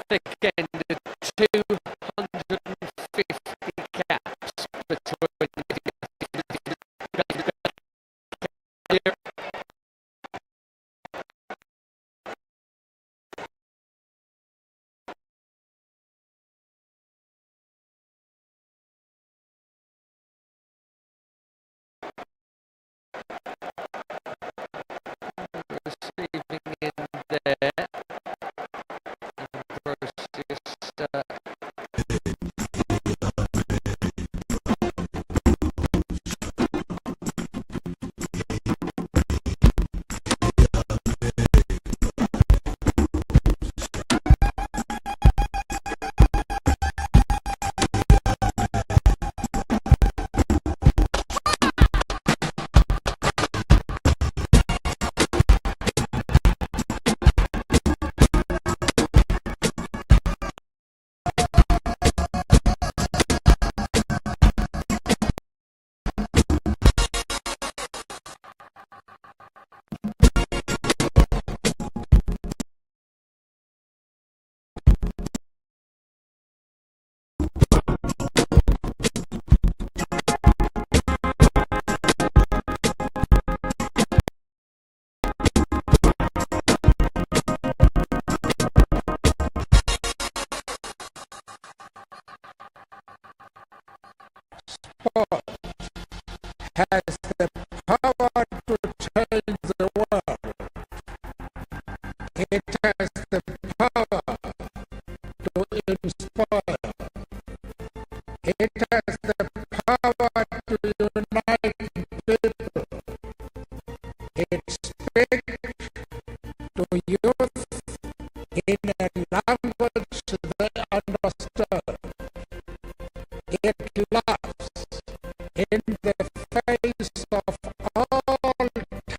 Thick-ended 250 caps between receiving in there. Sport has the power to change the world. It has the power to inspire. It has the power to unite people. It speaks to youth in a language they understand. It laughs in the face of all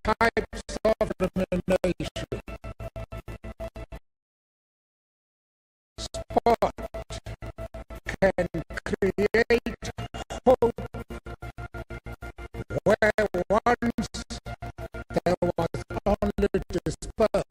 types of discrimination. Sport can create hope where once there was only despair.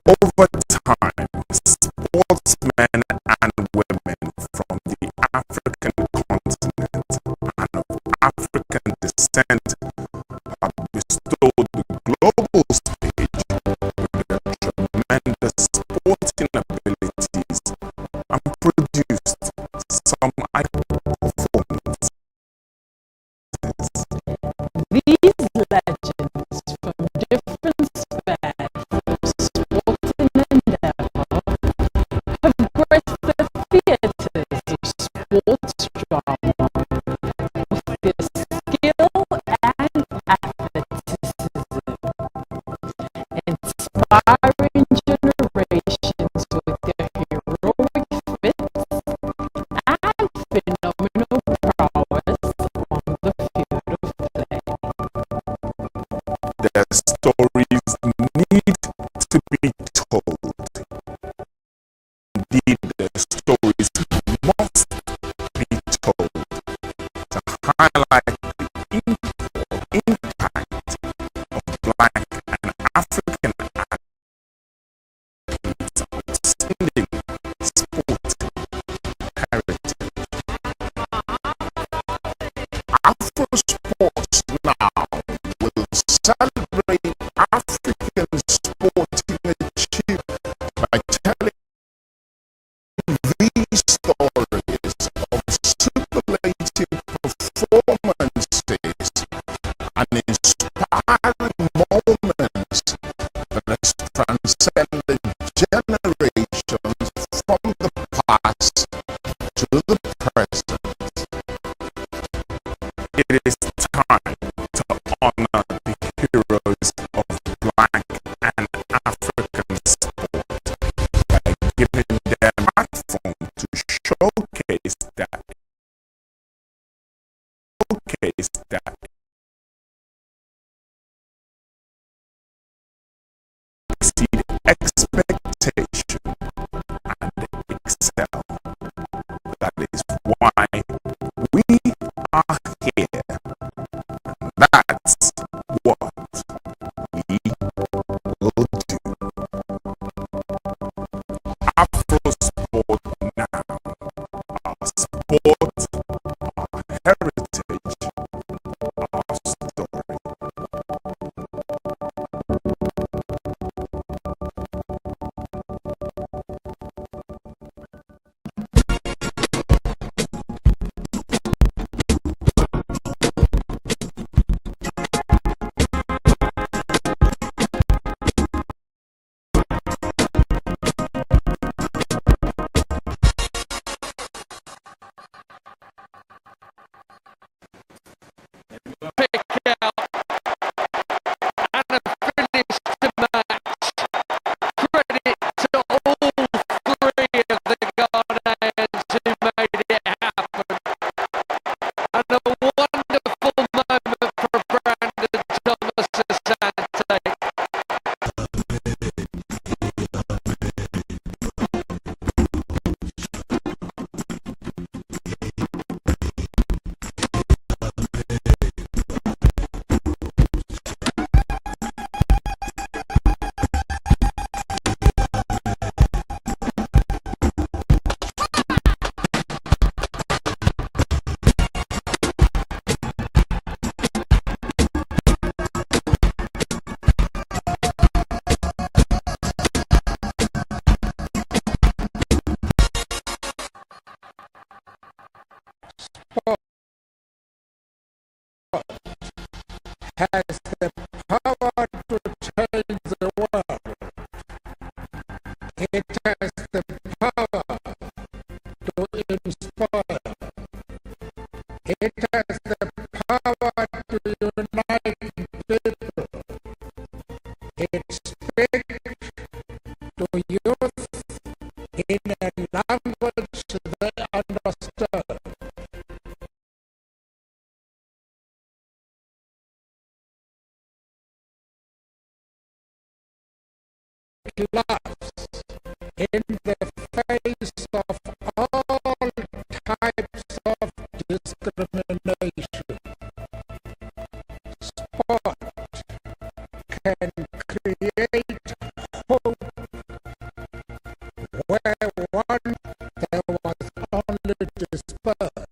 Over time, sportsmen and women from the African continent and of African descent have bestowed the global stage with their tremendous sporting abilities and produced some iconic performances. These legends from different spheres of sporting endeavor have graced the theatres of sports drama with their skill and athleticism, inspiring generations with their heroic feats and phenomenal prowess on the field of play. Their stories need to be told. Indeed, their stories must be told to highlight the impact of Black and African athletes' outstanding sport heritage. Afro Sports now will celebrate African sporting achievement by telling these stories of superlative performances and inspiring moments that has transcended generations from the past to the present. It is time to honor the heroes of Black and African sport by giving them a platform to showcase that exceed expectation and excel. That is why we are here. That's what we will do. Afro Sport now. Our sport, our heritage, our story. Has the power to change the world. It has the power to inspire. It has the power to unite people. It speaks to youth in a language they understand. Laughs in the face of all types of discrimination. Sport can create hope quality spur.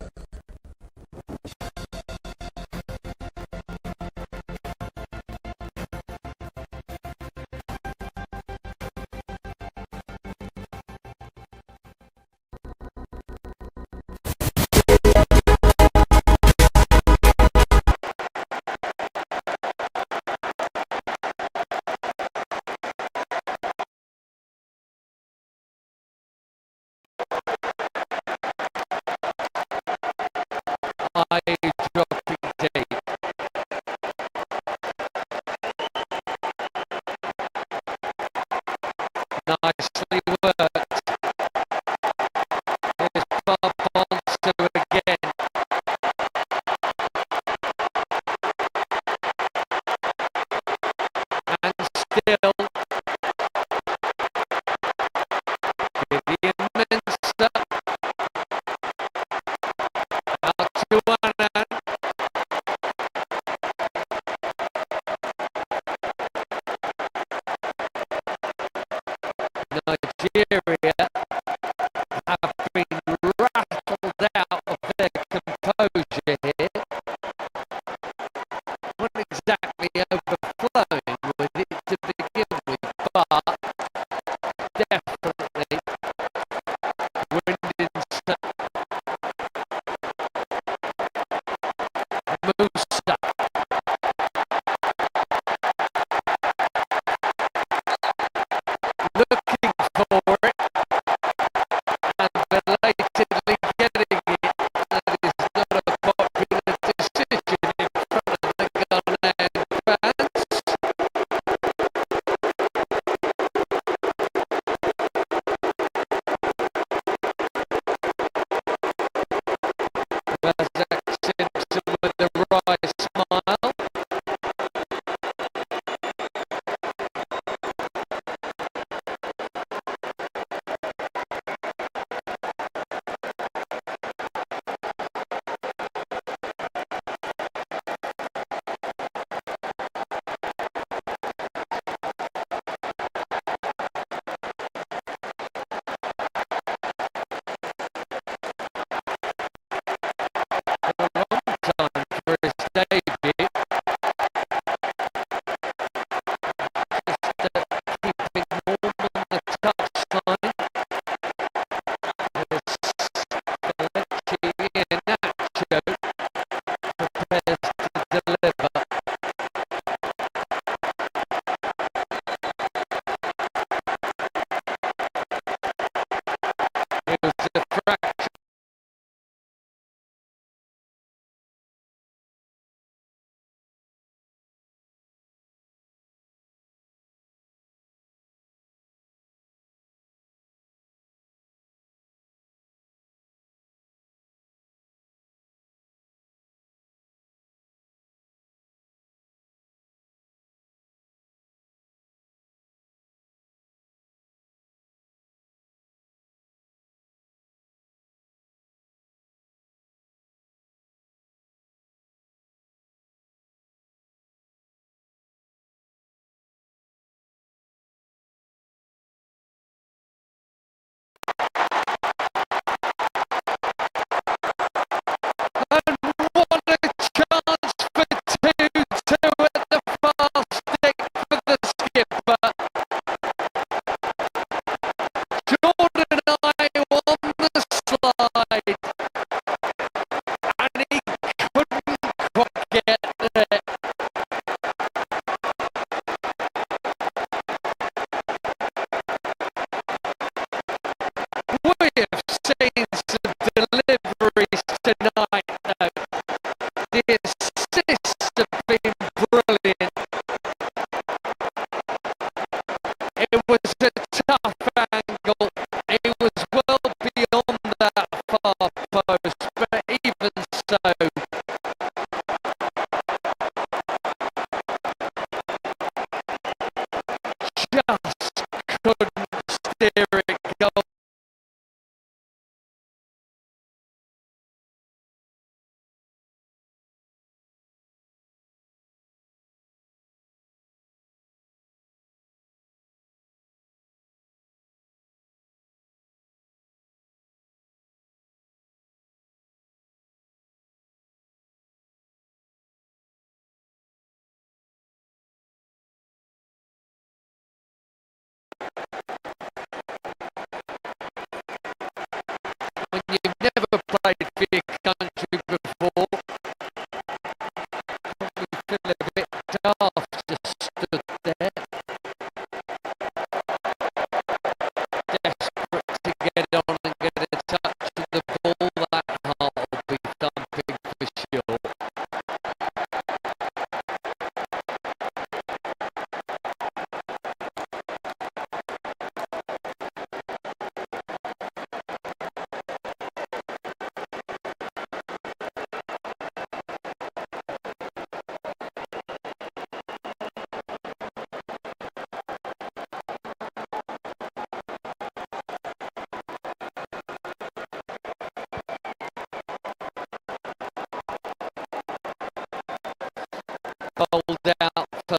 out for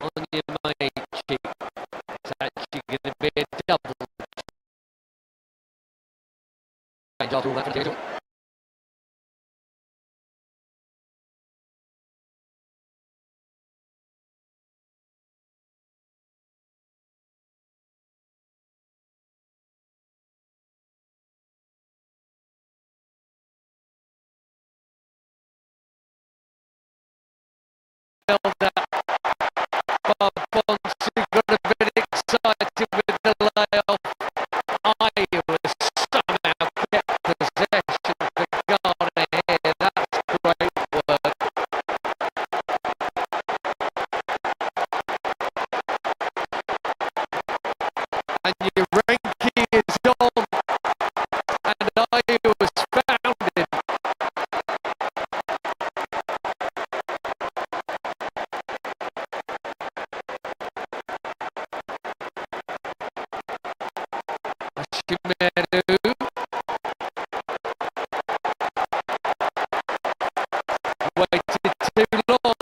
on your main cheek. It's actually going to be a double. That Bob Bonsi got a bit excited with the layoff. Iowa somehow kept possession for Ghana here. That's great work. And your ranking is on, and Iowa's found him. Shimeru. Waited too long.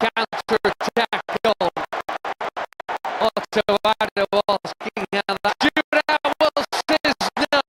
Counter attack on. Otto Addo asking how that. Jude Atwell says no.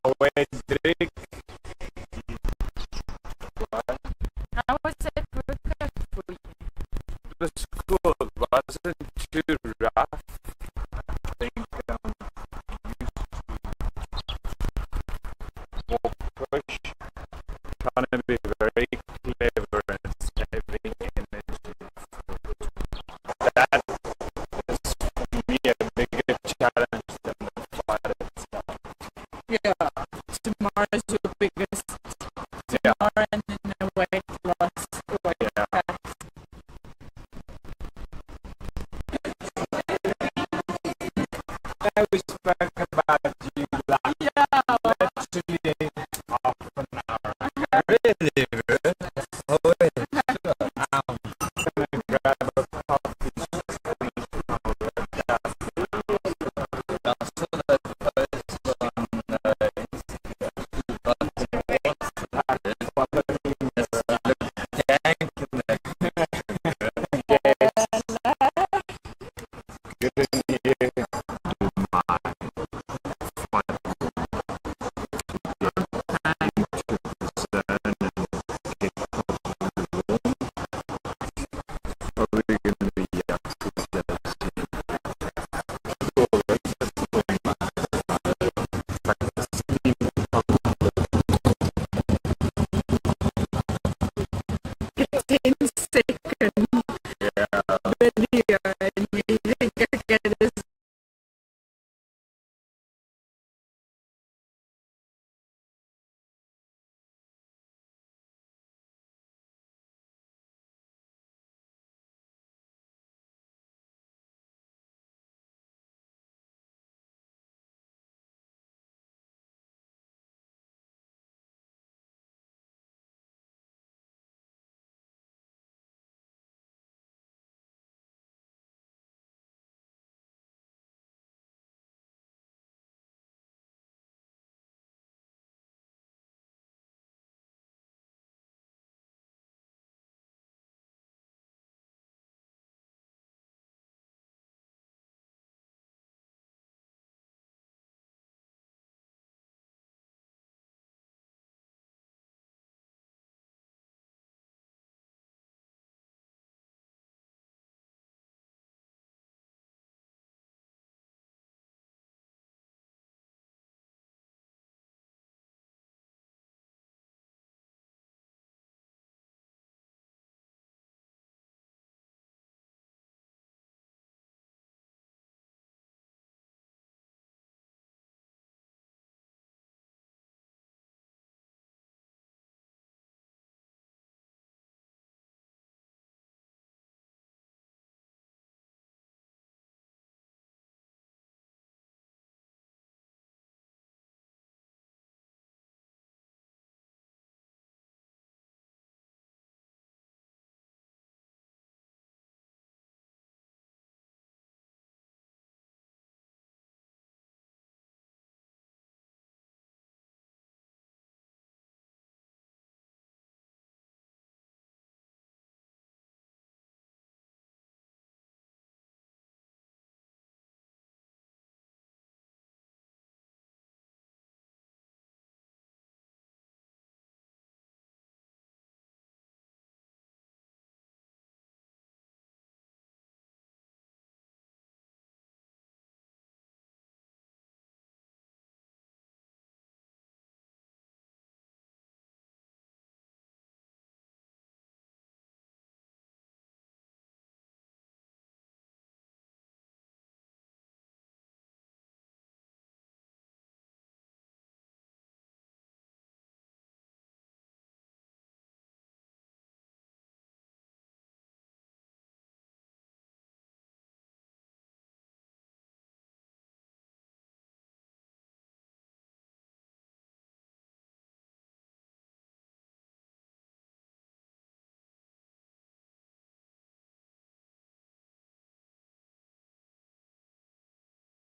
Drake. How was it workout for you? It was cool. It wasn't too rough. I think more push. Trying to be very clever and saving energy. That is for me a bigger challenge than the fight itself. Yeah, tomorrow's your biggest. Tomorrow and then the weight loss. That was